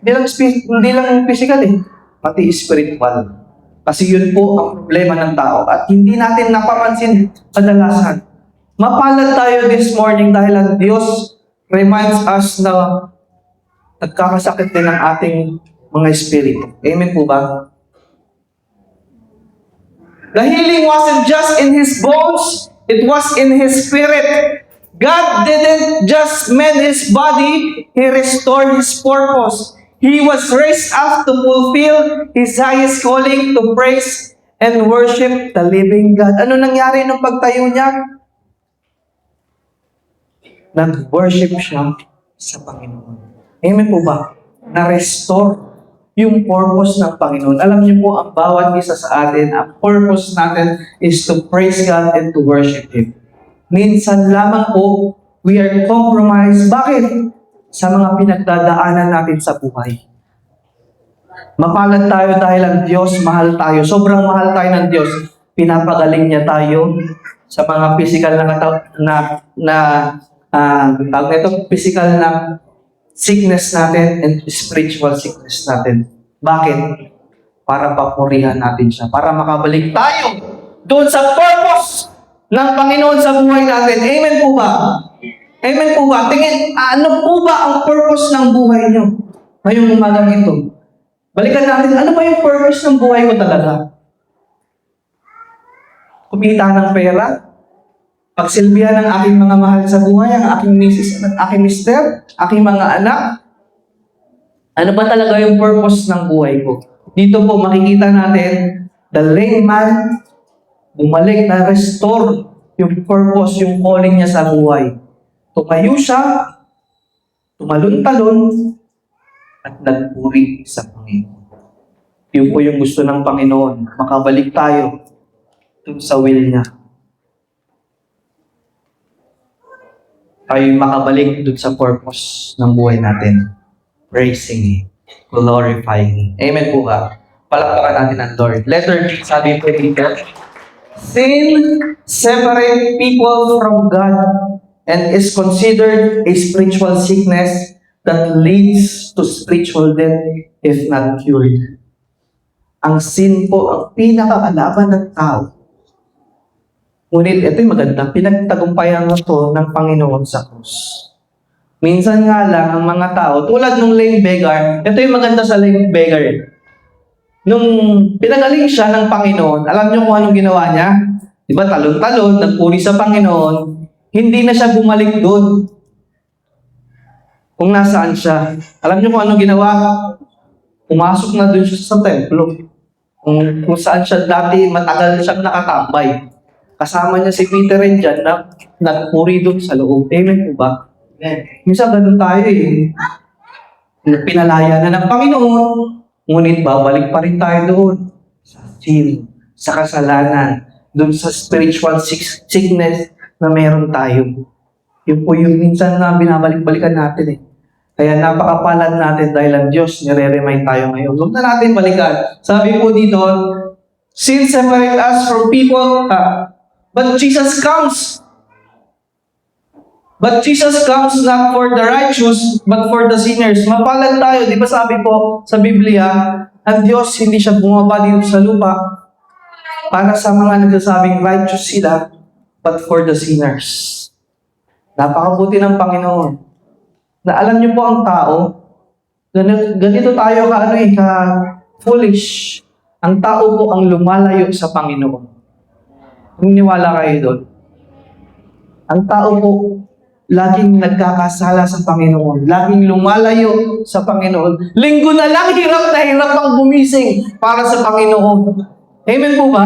Hindi lang physical eh. Pati spiritual. Kasi yun po ang problema ng tao. At hindi natin napapansin kadalasan. Mapalad tayo this morning dahil ang Diyos reminds us na nagkakasakit din ang ating mga espiritu. Amen po ba? The healing wasn't just in his bones, it was in his spirit. God didn't just mend his body, he restored his purpose. He was raised up to fulfill his highest calling to praise and worship the living God. Ano nangyari nung pagtayo niya? Nag-worship siya sa Panginoon. Amen po ba? Na-restore yung purpose ng Panginoon. Alam niyo po, ang bawat isa sa atin, ang purpose natin is to praise God and to worship Him. Minsan lamang po, we are compromised. Bakit? Sa mga pinagdadaanan natin sa buhay. Mapalad tayo dahil ang Diyos, mahal tayo. Sobrang mahal tayo ng Diyos. Pinapagaling niya tayo sa mga physical physical na sickness natin and spiritual sickness natin. Bakit? Para papurihan natin siya. Para makabalik tayo doon sa purpose ng Panginoon sa buhay natin. Amen po ba? Amen po ba? Tingin, ano po ba ang purpose ng buhay niyo ngayong umagang ito? Balikan natin, ano ba yung purpose ng buhay ko talaga? Kumita ng pera? Pagsilbihan ng aking mga mahal sa buhay, ang aking misis, aking mister, aking mga anak? Ano ba talaga yung purpose ng buhay ko? Dito po makikita natin, the lame man, bumalik na restore yung purpose, yung calling niya sa buhay. Tumayo siya, tumalon-talon, at nagpuri sa Panginoon. Yun po yung gusto ng Panginoon, makabalik tayo dun sa will niya. Tayo makabalik dun sa purpose ng buhay natin. Praising Him, glorifying Him. Amen po ba? Palakpakan natin ang Lord. Letter B, sabi po dito, sin separate people from God and is considered a spiritual sickness that leads to spiritual death if not cured. Ang sin po ang pinakakalaban ng tao. Ngunit ito'y maganda, pinagtagumpayan mo to ng Panginoon sa krus. Minsan nga lang, ang mga tao, tulad ng lame beggar, ito yung maganda sa lame beggar. Nung pinagaling siya ng Panginoon, alam niyo kung anong ginawa niya? Diba, talon-talon, nagpuri sa Panginoon, hindi na siya bumalik doon. Kung nasaan siya. Alam niyo kung anong ginawa? Pumasok na doon siya sa templo. Kung saan siya dati matagal siyang nakatambay. Kasama niya si Peter and John na nagpuri doon sa loob. Amen po ba? Minsan ganun tayo eh. Pinalaya na ng Panginoon, ngunit babalik pa rin tayo doon. Sa sin, sa kasalanan, doon sa spiritual sickness na meron tayo. Yun po yung minsan na binabalik-balikan natin eh. Kaya napakapalad natin dahil ang Diyos nire-remind tayo ngayon. Huwag na natin balikan. Sabi po dito, sin separate us from people, but Jesus comes. But Jesus comes not for the righteous, but for the sinners. Mapalad tayo. Di ba sabi po sa Biblia, ang Diyos hindi siya bumaba dito sa lupa para sa mga nagsasabing righteous sila, but for the sinners. Napakabuti ng Panginoon. Na alam niyo po ang tao, ganito tayo ka foolish. Ang tao po ang lumalayo sa Panginoon. Niniwala kayo doon. Ang tao po, laging nagkakasala sa Panginoon. Laging lumalayo sa Panginoon. Linggo na lang, hirap na hirap ang gumising para sa Panginoon. Amen po ba?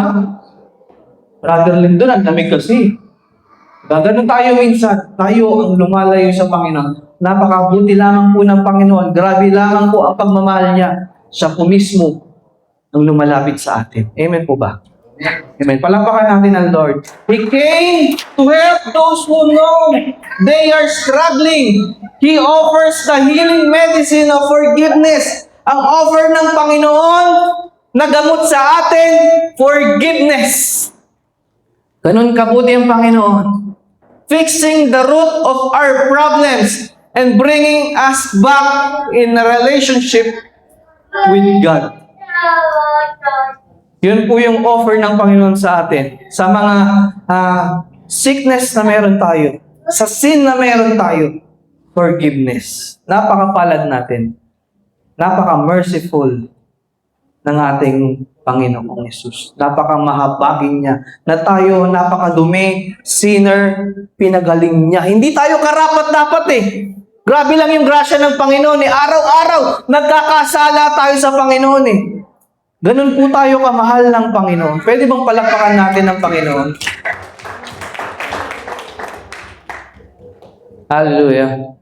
Brother Lindo, ang lamig kasi. Gano'n tayo minsan. Tayo ang lumalayo sa Panginoon. Napakabuti lamang po ng Panginoon. Grabe lamang po ang pagmamahal niya. Siya po mismo ang lumalapit sa atin. Amen po ba? Amen. Palapakan natin ang Lord. He came to help those who know they are struggling. He offers the healing medicine of forgiveness. Ang offer ng Panginoon na gamot sa atin, forgiveness. Ganun kabuti ang Panginoon. Fixing the root of our problems and bringing us back in a relationship with God. Yun po yung offer ng Panginoon sa atin. Sa mga sickness na meron tayo, sa sin na meron tayo, forgiveness. Napakapalad natin. Napaka-merciful ng ating Panginoong Yesus. Napakamahabagin niya. Na tayo, napakadumi, sinner, pinagaling niya. Hindi tayo karapat-dapat eh. Grabe lang yung grasya ng Panginoon eh. Araw-araw, nagkakasala tayo sa Panginoon eh. Ganun po tayo kamahal ng Panginoon. Pwede bang palakpakan natin ng Panginoon? Hallelujah.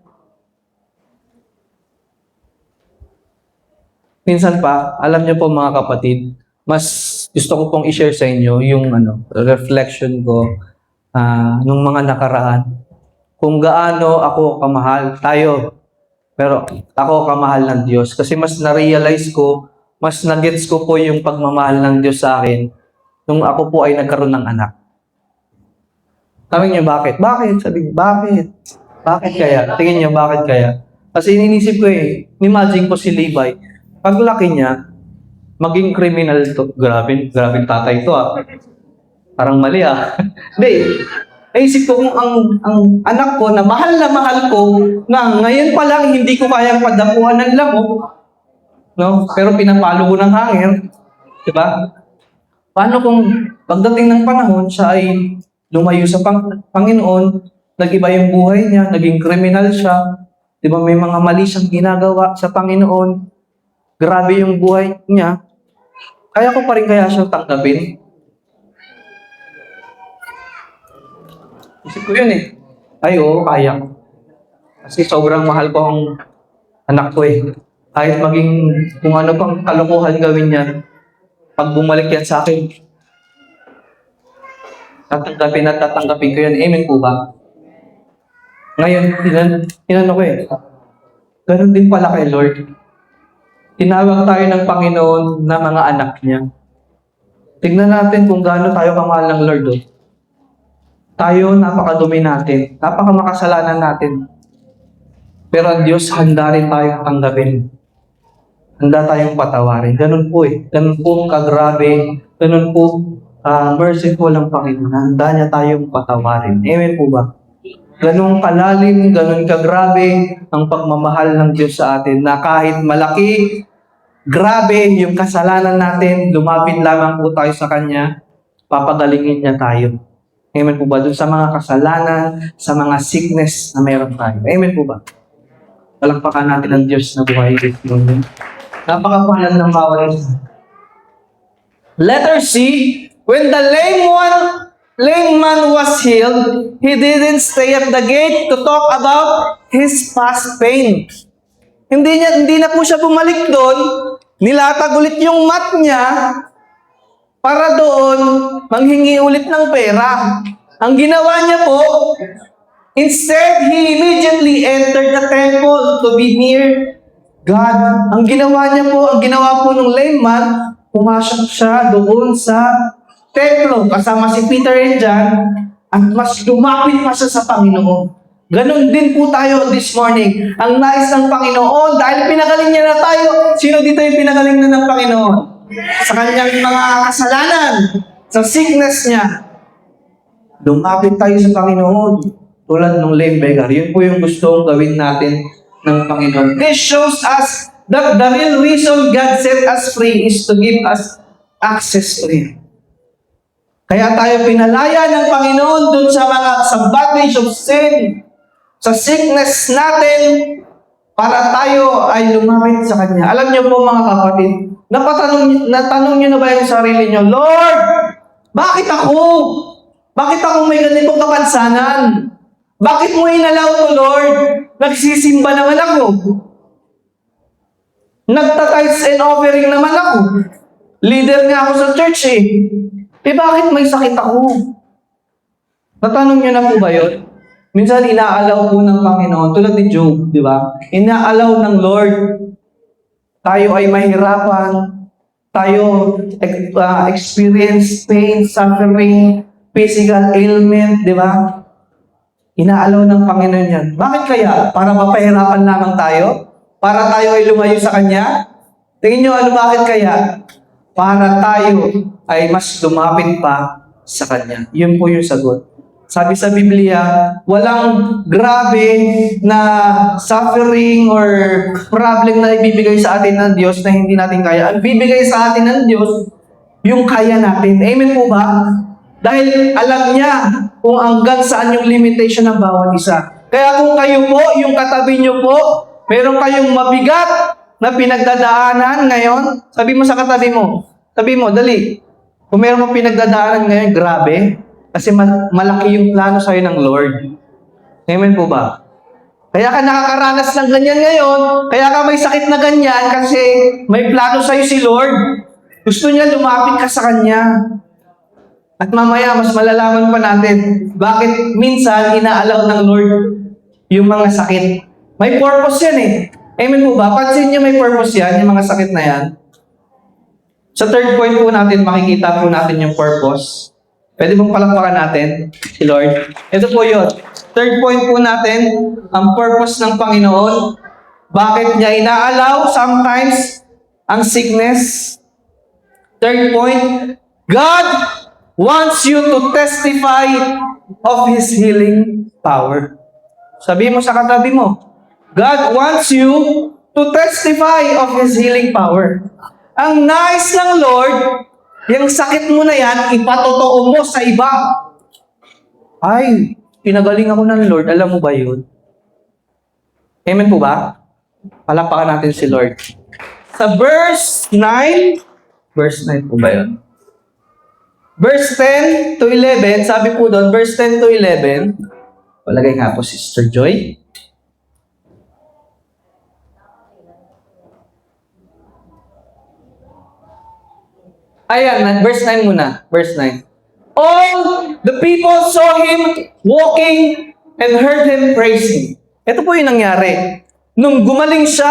Minsan pa, alam niyo po mga kapatid, mas gusto ko pong i-share sa inyo yung reflection ko nung mga nakaraan. Kung gaano ako kamahal tayo, pero ako kamahal ng Diyos. Kasi mas na-realize ko, mas na-gets ko po yung pagmamahal ng Diyos sa akin nung ako po ay nagkaroon ng anak. Sabi niyo, bakit? Bakit? Sabi niyo, bakit? Bakit kaya? Tingin niyo, bakit kaya? Kasi inisip ko imagine ko si Levi, paglaki niya, maging criminal to. Grabe tatay to Parang mali Hindi. Naisip ko kung ang anak ko na mahal ko, na ngayon pa lang hindi ko kayang padapuan ng lamok, no? Pero pinapalo ko ng hangin. Diba? Paano kung pagdating ng panahon, siya ay lumayo sa Panginoon, nag-iba yung buhay niya, naging criminal siya, diba may mga mali siyang ginagawa sa Panginoon, grabe yung buhay niya, kaya ko pa rin kaya siyang tanggapin? Isip ko yun Ay, oo, kaya ko. Kasi sobrang mahal ko ang anak ko Kahit maging kung ano pang kalokohan gawin niya, pag bumalik yan sa akin, tatanggapin at tatanggapin ko yan. Amen po ba? Ngayon, inano ko ganun din pala kay Lord. Tinawag tayo ng Panginoon na mga anak niya. Tignan natin kung gaano tayo kamahal ng Lord. Tayo, napakadumi natin. Napakamakasalanan natin. Pero ang Diyos, handa rin tayong tanggapin. Handa tayong patawarin. Ganun po Ganun po kagrabe. Ganun po merciful ang Panginoon. Handa niya tayong patawarin. Amen po ba? Ganun kalalim, ganun kagrabe ang pagmamahal ng Diyos sa atin na kahit malaki, grabe yung kasalanan natin, lumapit lamang po tayo sa Kanya, papagalingin niya tayo. Amen po ba? Doon sa mga kasalanan, sa mga sickness na meron tayo. Amen po ba? Palakpakan natin ang Diyos na buhay this morning. Napakapahalan ng bawat isa. Letter C, when the lame man was healed, he didn't stay at the gate to talk about his past pain. Hindi na po siya bumalik doon, nilatag ulit yung mat niya para doon manghingi ulit ng pera. Ang ginawa niya po, instead, he immediately entered the temple to be near God. Ang ginawa po ng lame man, pumasok siya doon sa templo kasama si Peter and John at mas lumapit pa siya sa Panginoon. Ganon din po tayo this morning. Ang nais ng Panginoon, dahil pinagaling niya na tayo, sino dito yung pinagaling na ng Panginoon? Sa kanyang mga kasalanan, sa sickness niya. Lumapit tayo sa Panginoon. Tulad ng lame beggar. Yun po yung gustong gawin natin ng Panginoon. This shows us that the real reason God set us free is to give us access to Him. Kaya tayo pinalaya ng Panginoon dun sa bondage of sin, sa sickness natin, para tayo ay lumapit sa Kanya. Alam niyo po mga kapatid, natanong niyo na ba yung sarili niyo, Lord, bakit ako? Bakit ako may ganitong kapansanan? Bakit mo inalaw to, Lord? Nagsisimba naman ako. Nagta-tithes and offering naman ako. Leader nga ako sa church eh. Bakit may sakit ako? Natanong niyo na po ba yun? Minsan inaalaw po ng Panginoon, tulad ni Job, di ba? Inaalaw ng Lord. Tayo ay mahirapan. Tayo experience pain, suffering, physical ailment, di ba? Inaalaw ng Panginoon yan. Bakit kaya? Para mapahirapan lamang tayo? Para tayo ay lumayo sa Kanya? Tingin nyo, bakit kaya? Para tayo ay mas lumapit pa sa Kanya. Yun po yung sagot. Sabi sa Biblia, walang grabe na suffering or problem na ibibigay sa atin ng Diyos na hindi natin kaya. Ang bibigay sa atin ng Diyos, yung kaya natin. Amen po ba? Dahil alam niya kung hanggang saan yung limitation ng bawat isa. Kaya kung kayo po, yung katabi niyo po, meron kayong mabigat na pinagdadaanan ngayon, sabi mo sa katabi mo, dali, kung meron mong pinagdadaanan ngayon, grabe, kasi malaki yung plano sa'yo ng Lord. Amen po ba? Kaya ka nakakaranas ng ganyan ngayon, kaya ka may sakit na ganyan, kasi may plano sa'yo si Lord. Gusto niya lumapit ka sa Kanya. At mamaya, mas malalaman pa natin, bakit minsan inaalaw ng Lord yung mga sakit. May purpose yan eh. Amen po ba? Pansin niyo may purpose yan, yung mga sakit na yan. Sa third point po natin, makikita po natin yung purpose. Pwede bang palakpakan natin si Lord? Ito po yun. Third point po natin, ang purpose ng Panginoon. Bakit niya inaalaw sometimes ang sickness? Third point, God wants you to testify of His healing power. Sabi mo sa katabi mo, God wants you to testify of His healing power. Ang nais ng Lord, yung sakit mo na yan, ipatotoo mo sa iba. Ay, pinagaling ako ng Lord. Alam mo ba yun? Amen po ba? Palakpakan natin si Lord. Sa verse 9 po ba yun? Verse 10 to 11, sabi po doon, verse 10 to 11, palagay nga po, Sister Joy. Ayan, verse 9 muna. Verse 9. All the people saw him walking and heard him praising. Ito po yung nangyari. Nung gumaling siya,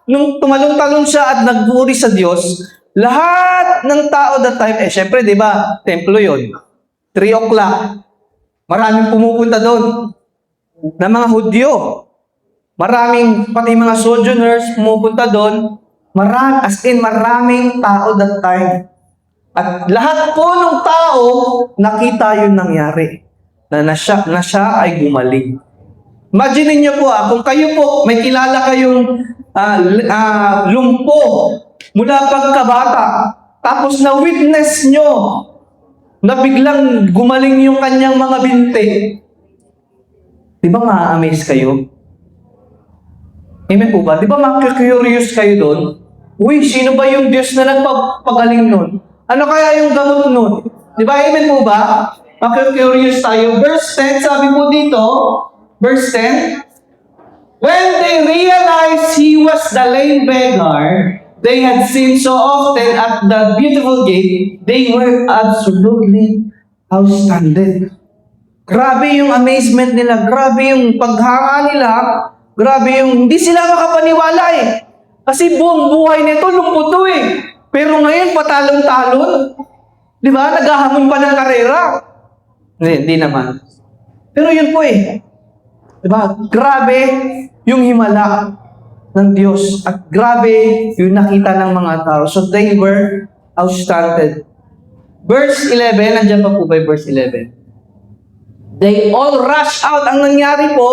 nung tumalong-talon siya at nagburi sa Diyos, lahat ng tao that time, syempre, di ba, templo yun. 3 o'clock. Maraming pumupunta doon na mga Hudyo. Pati mga sojourners pumupunta doon. Maraming tao that time. At lahat po ng tao, nakita yung nangyari. Na siya ay gumaling. Imagine niyo po, kung kayo po, may kilala kayong lumpo mula pagkabata, tapos na-witness nyo na biglang gumaling yung kanyang mga binti. Di ba ma-amaze kayo? Amen po ba? Di ba makikurious kayo doon? Uy, sino ba yung Diyos na nagpapagaling nun? Ano kaya yung gamot nun? Di ba? Amen po ba? Curious tayo. Verse 10, sabi po dito, verse 10, when they realized he was the lame beggar they had seen so often at the beautiful gate, they were absolutely astounded. Grabe yung amazement nila, grabe yung paghanga nila, grabe yung hindi sila makapaniwala eh. Kasi buong buhay nito, lumputo eh. Pero ngayon, patalon-talon. Di ba? Naghahamon pa ng karera. Hindi naman. Pero yun po eh. Di ba? Grabe yung himala ng Diyos. At grabe yung nakita ng mga tao. So they were astounded. Verse 11, nandiyan pa po ba yung verse 11? They all rush out. Ang nangyari po,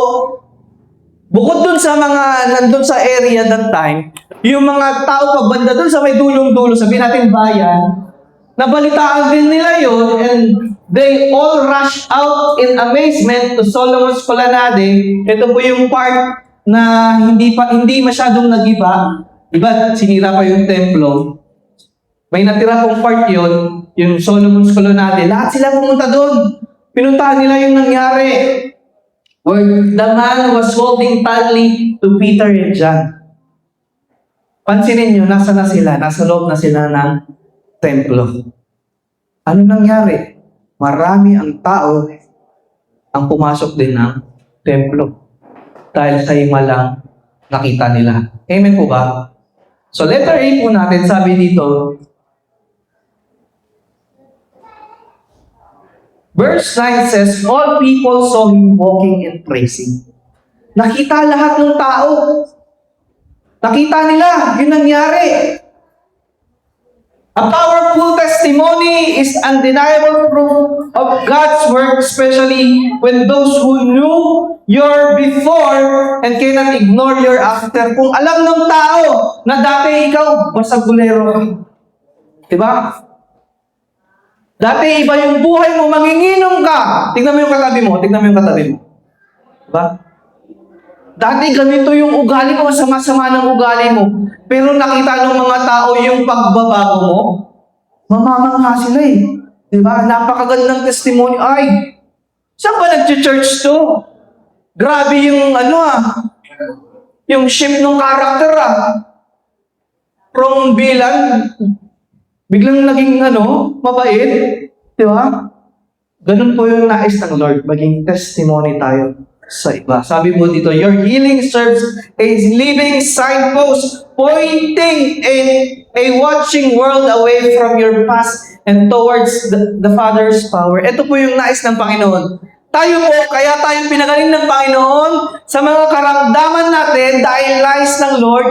bukod dun sa mga nandun sa area that time, yung mga tao pagbanda dun sa may dulong-dulo, sabihin natin bayan, nabalitaan din nila yun, and they all rush out in amazement to Solomon's Colonnade. Ito po yung part na hindi masyadong nag-iba. Diba, sinira pa yung templo. May natira pong part yun, yung Solomon's Colonnade. Lahat sila pumunta doon. Pinuntahan nila yung nangyari. Where the man was holding tightly to Peter and John. Pansinin nyo, nasa na sila? Nasa loob na sila ng templo. Ano nangyari? Marami ang tao ang pumasok din ng templo. Dahil sa himalang nakita nila. Amen po ba? So letter A po natin, sabi dito, verse 9 says, all people saw him walking and praising. Nakita lahat ng tao. Nakita nila, yun nangyari. A powerful testimony is undeniable proof of God's work, especially when those who knew your before and cannot ignore your after. Kung alam ng tao na dati ikaw, basagulero ka. Diba? Dati iba yung buhay mo, manginginom ka. Tingnan mo yung katabi mo, Diba? Dati ganito yung ugali mo, sama-sama ng ugali mo. Pero nakita ng mga tao yung pagbabago mo, mamamangha sila eh. Diba? Napakagandang testimony. Ay, saan ba nag-church to? Grabe yung yung shift ng character From bilang, biglang naging mabait. Diba? Ganun po yung nais ng Lord, maging testimony tayo sa iba. Sabi mo dito, your healing serves a living signpost pointing a watching world away from your past and towards the Father's power. Ito po yung nais ng Panginoon. Tayo po, kaya tayo pinagaling ng Panginoon sa mga karamdaman natin dahil nais ng Lord,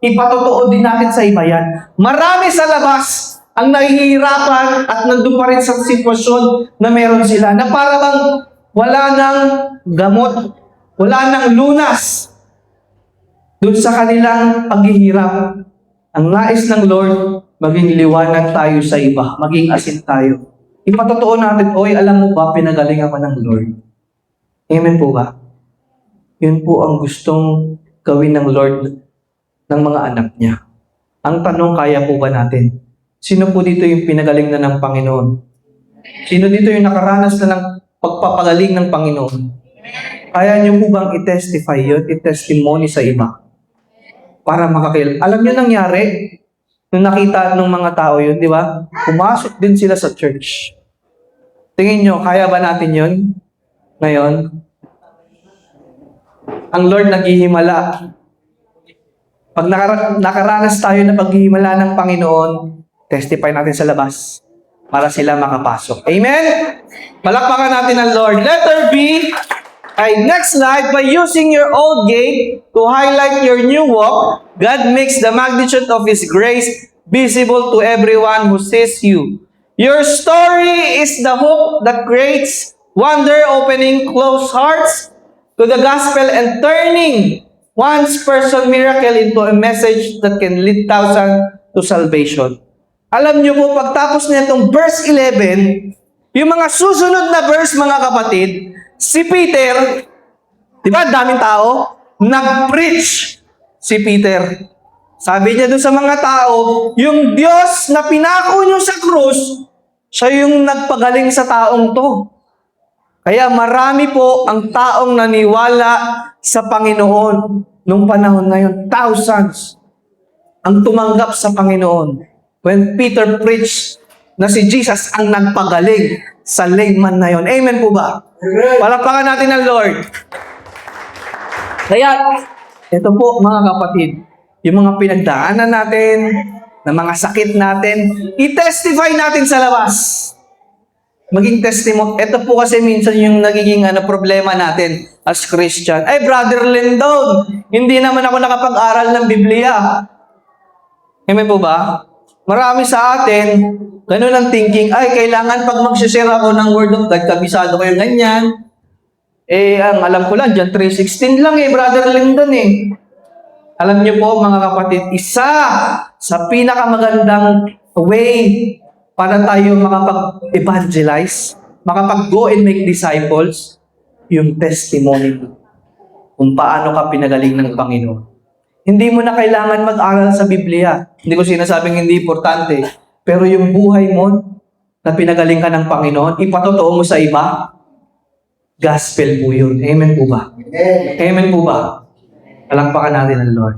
ipatotoo din natin sa iba yan. Marami sa labas ang nahihirapan at nandun pa rin sa sitwasyon na meron sila, na parang wala nang gamot, wala nang lunas doon sa kanilang paghihirap. Ang nais ng Lord, maging liwanag tayo sa iba, maging asin tayo. Ipatotoo natin, oy, alam mo ba, pinagaling ako ng Lord. Amen po ba? Yun po ang gustong gawin ng Lord ng mga anak niya. Ang tanong, kaya po ba natin? Sino po dito yung pinagaling na ng Panginoon? Sino dito yung nakaranas na ng pagpapagaling ng Panginoon? Kaya niyo po bang i-testify yun, i-testimony sa iba? Para makakilala. Alam niyo nangyari? Nung nakita ng mga tao yun, di ba? Pumasok din sila sa church. Tingin niyo, kaya ba natin yun? Ngayon? Ang Lord naghihimala. Pag nakaranas tayo ng paghihimala ng Panginoon, testify natin sa labas para sila makapasok. Amen? Palakpakan natin ang Lord. Letter B, ay next slide, by using your old gate to highlight your new walk, God makes the magnitude of His grace visible to everyone who sees you. Your story is the hope that creates wonder, opening closed hearts to the gospel and turning one's personal miracle into a message that can lead thousands to salvation. Alam niyo po, pagtapos na itong verse 11, yung mga susunod na verse, mga kapatid, si Peter, di ba daming tao? Nag-preach si Peter Sabi niya doon sa mga tao, yung Diyos na pinako nyo sa krus, siya yung nagpagaling sa taong to. Kaya marami po ang taong naniwala sa Panginoon nung panahon ngayon. Thousands ang tumanggap sa Panginoon. When Peter preached na si Jesus ang nagpagaling sa layman na yon. Amen po ba? Palakpakan natin ang Lord. Kaya, ito po mga kapatid, yung mga pinagdaanan natin, na mga sakit natin, i-testify natin sa labas. Maging testimony. Ito po kasi minsan yung nagiging problema natin as Christian. Ay, Brother Lindon, hindi naman ako nakapag-aral ng Biblia. Amen po ba? Marami sa atin, ganun ang thinking, ay, kailangan pag mag-share ako ng Word of God, kabisado ko yung ganyan. Ang alam ko lang, John 3:16 lang Brother Lindon Alam niyo po mga kapatid, isa sa pinakamagandang way para tayo makapag-evangelize, makapag-go and make disciples, yung testimony kung paano ka pinagaling ng Panginoon. Hindi mo na kailangan mag-aral sa Biblia. Hindi ko sinasabing hindi importante. Pero yung buhay mo na pinagaling ka ng Panginoon, ipatotoo mo sa iba, gospel po yun. Amen po ba? Amen po ba? Palakpakan natin ang Lord.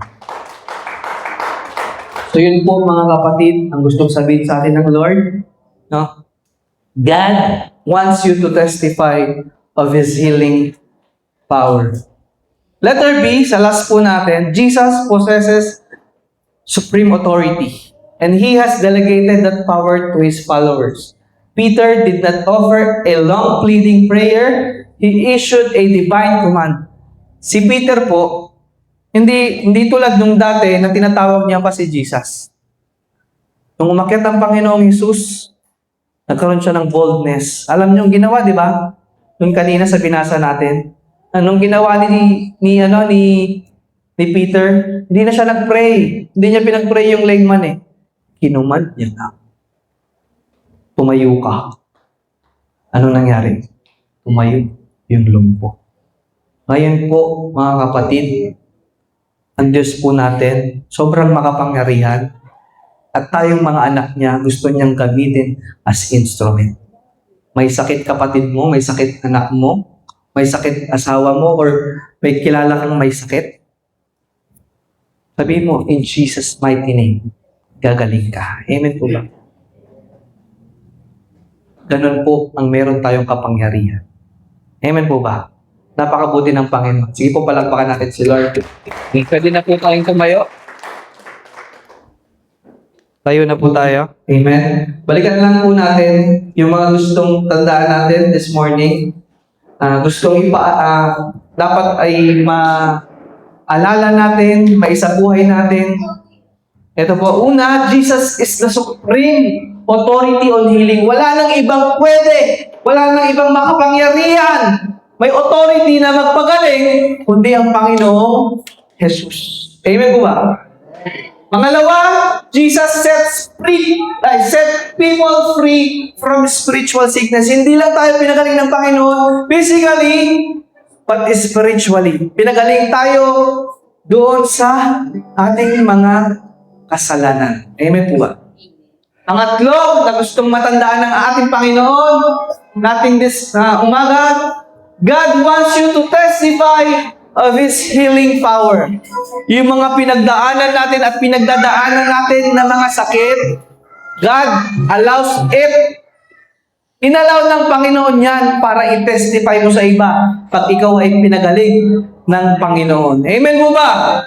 So yun po mga kapatid, ang gustong sabihin sa atin ng Lord, no? God wants you to testify of His healing power. Letter B, sa last po natin, Jesus possesses supreme authority and He has delegated that power to His followers. Peter did not offer a long pleading prayer. He issued a divine command. Si Peter po, hindi tulad nung dati na tinatawag niya pa si Jesus. Nung umakyat ang Panginoong Hesus, nagkaroon siya ng boldness. Alam niyo yung ginawa, di ba? Nung kanina sa binasa natin. Anong ginawa ni Peter? Hindi na siya nag-pray. Hindi niya pinag-pray yung layman Kinumand niya na. Tumayo ka. Ano nangyari? Tumayo yung lumpo. Ngayon po, mga kapatid, ang Diyos po natin, sobrang makapangyarihan. At tayong mga anak niya, gusto niyang gamitin as instrument. May sakit kapatid mo, may sakit anak mo, may sakit asawa mo, or may kilala kang may sakit. Sabihin mo, in Jesus' mighty name, gagaling ka. Amen po ba? Ganun po ang meron tayong kapangyarihan. Amen po ba? Napakabuti ng Panginoon. Sige po, palakpakan natin si Lord. Pwede na po tayong tumayo. Tayo na po tayo. Amen. Balikan lang po natin yung mga gustong tandaan natin this morning. Dapat ay maalala natin, maisabuhay natin. Ito po, una, Jesus is the supreme authority on healing. Wala nang ibang pwede. Wala nang ibang makapangyarihan. May authority na magpagaling, kundi ang Panginoong Jesus. Amen po ba? Pangalawa, Jesus set people free from spiritual sickness. Hindi lang tayo pinagaling ng Panginoon physically, but spiritually. Pinagaling tayo doon sa ating mga kasalanan. Amen po ba? Pangatlo, na gustong matandaan ng ating Panginoon, nating umaga, God wants you to testify of His healing power. Yung mga pinagdaanan natin at pinagdadaanan natin na mga sakit, God allows it. Inalaw ng Panginoon yan para i-testify mo sa iba pag ikaw ay pinagaling ng Panginoon. Amen po ba?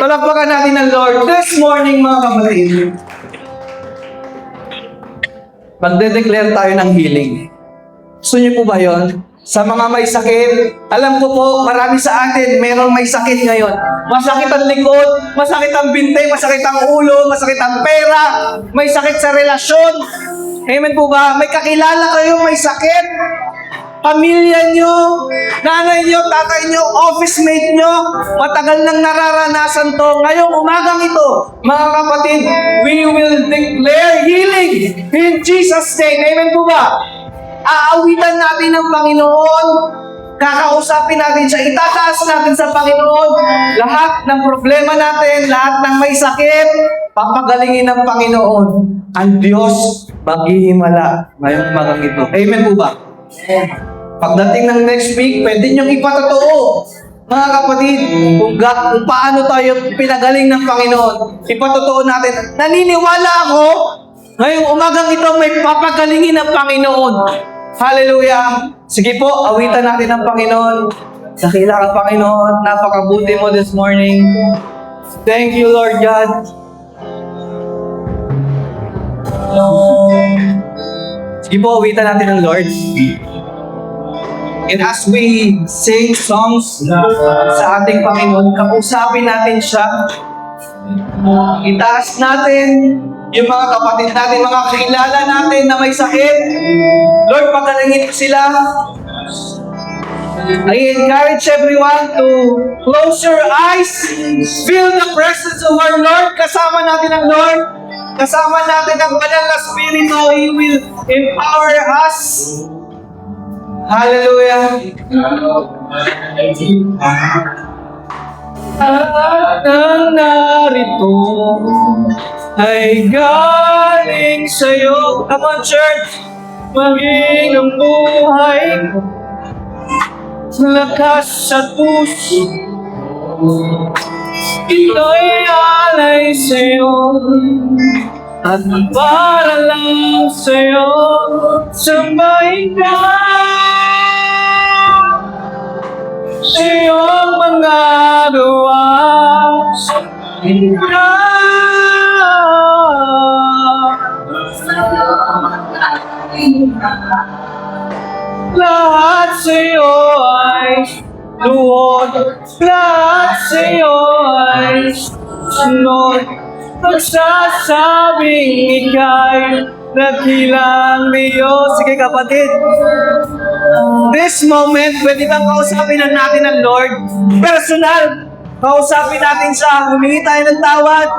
Palakpakan natin ng Lord this morning, mga kapatid. Magde-declare tayo ng healing. Gusto niyo po ba yon? Sa mga may sakit, alam ko po, marami sa atin, merong may sakit ngayon. Masakit ang likod, masakit ang binte, masakit ang ulo, masakit ang pera, may sakit sa relasyon. Amen po ba? May kakilala kayo, may sakit. Pamilya nyo, nanay nyo, tatay nyo, office mate nyo, matagal nang nararanasan to. Ngayong umagang ito, mga kapatid, we will declare healing in Jesus' name. Amen po ba? Aawitan natin ng Panginoon Kakausapin natin siya, itataas natin sa Panginoon lahat ng problema natin, lahat ng may sakit, papagalingin ng Panginoon. Ang Diyos maghihimala ngayong umagang ito. Amen po ba? Pagdating ng next week, pwede niyong ipatotoo, mga kapatid, kung paano tayo pinagaling ng Panginoon. Ipatotoo natin. Naniniwala ako, ngayong umagang ito may papagalingin ng Panginoon. Hallelujah! Sige po, awitan natin ang Panginoon. Dakila ka, Panginoon. Napakabuti mo this morning. Thank you, Lord God. Sige po, awitan natin ang Lord. And as we sing songs sa ating Panginoon, kausapin natin siya. Itaas natin yung mga kapatid natin, mga kakilala natin na may sakit. Lord, pagalingin sila. I encourage everyone to close your eyes. Feel the presence of our Lord. Kasama natin ang Lord. Kasama natin ang Banal na Espiritu. He will empower us. Hallelujah. At ang narito ay galing sa'yo. Come on, church. Maging ang buhay, lakas at puso, ito'y alay sa'yo. At para lang sa'yo, sambahin ka sa iyong mga gawa. Sambahin ka lahat sa'yo ay luhod, lahat sa'yo ay sunod. Magsasabing ika'y nagkilang Diyos. Sige kapatid, this moment, pwede bang kausapin na natin ang Lord? Personal, kausapin natin siya. Humingi tayo ng tawad.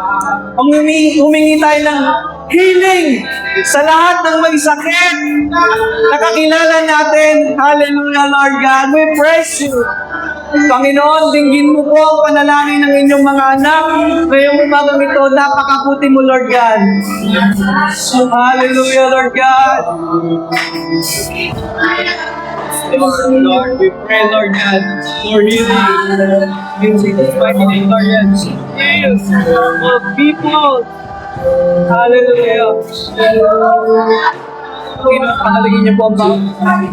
Humingi tayo ng healing sa lahat ng may sakit. Nakakilala natin. Hallelujah, Lord God. We praise you. Panginoon, dinggin mo po ang panalangin ng inyong mga anak. Ngayong umagang ito, napakabuti mo, Lord God. Hallelujah, Lord God. Lord, we pray, Lord God, for healing. In Jesus' mighty name, Lord God. Heal all people. Hallelujah. Panginoon, pahalagin niyo po ang bawat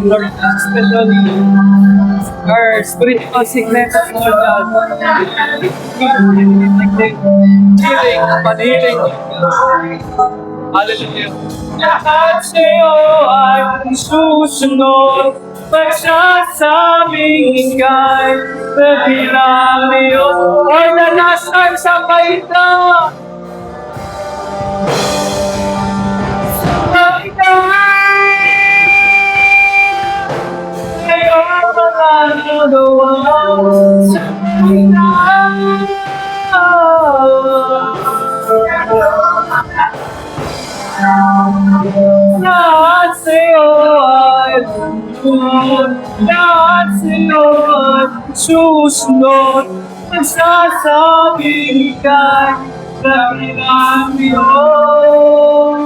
Lord, especially our spiritual sickness, Lord God. Healing, paniling. Hallelujah. Lahat sa'yo ay susunod, magsasabing ika'y nagkilang Diyos. For the last time sa kaita, lahat sa'yo ay susunod, lahat sa'yo ay susunod, magsasabing ika'y nagkilang Diyos.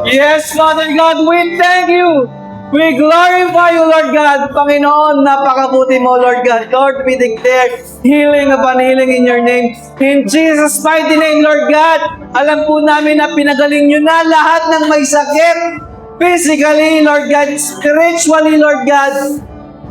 Yes, Father God, we thank you. We glorify you, Lord God. Panginoon, napakabuti mo, Lord God. Lord, we declare healing upon healing in your name. In Jesus' mighty name, Lord God. Alam po namin na pinagaling nyo na lahat ng may sakit. Physically, Lord God. Spiritually, Lord God.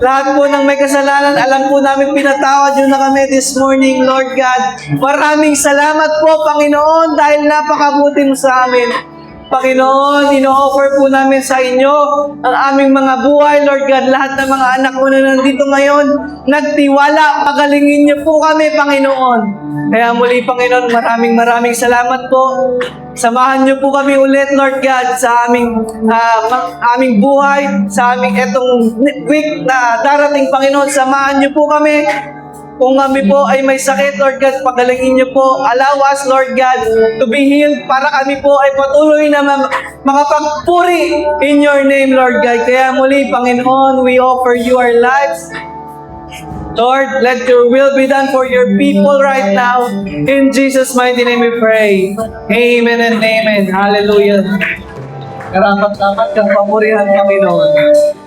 Lahat po ng may kasalanan, alam po namin pinatawad nyo na kami this morning, Lord God. Maraming salamat po, Panginoon, dahil napakabuti mo sa amin. Panginoon, ino-offer po namin sa inyo ang aming mga buhay, Lord God. Lahat ng mga anak mo na nandito ngayon, nagtiwala, pagalingin niyo po kami, Panginoon. Kaya muli, Panginoon, maraming salamat po. Samahan niyo po kami ulit, Lord God, sa aming buhay, sa aming etong week na darating, Panginoon. Samahan niyo po kami. Kung kami po ay may sakit, Lord God, pagalingin niyo po. Allow us, Lord God, to be healed para kami po ay patuloy na makapagpuri in your name, Lord God. Kaya muli, Panginoon, we offer you our lives. Lord, let your will be done for your people right now. In Jesus' mighty name we pray. Amen and amen. Hallelujah. Karapat-dapat kang papurihan, Panginoon.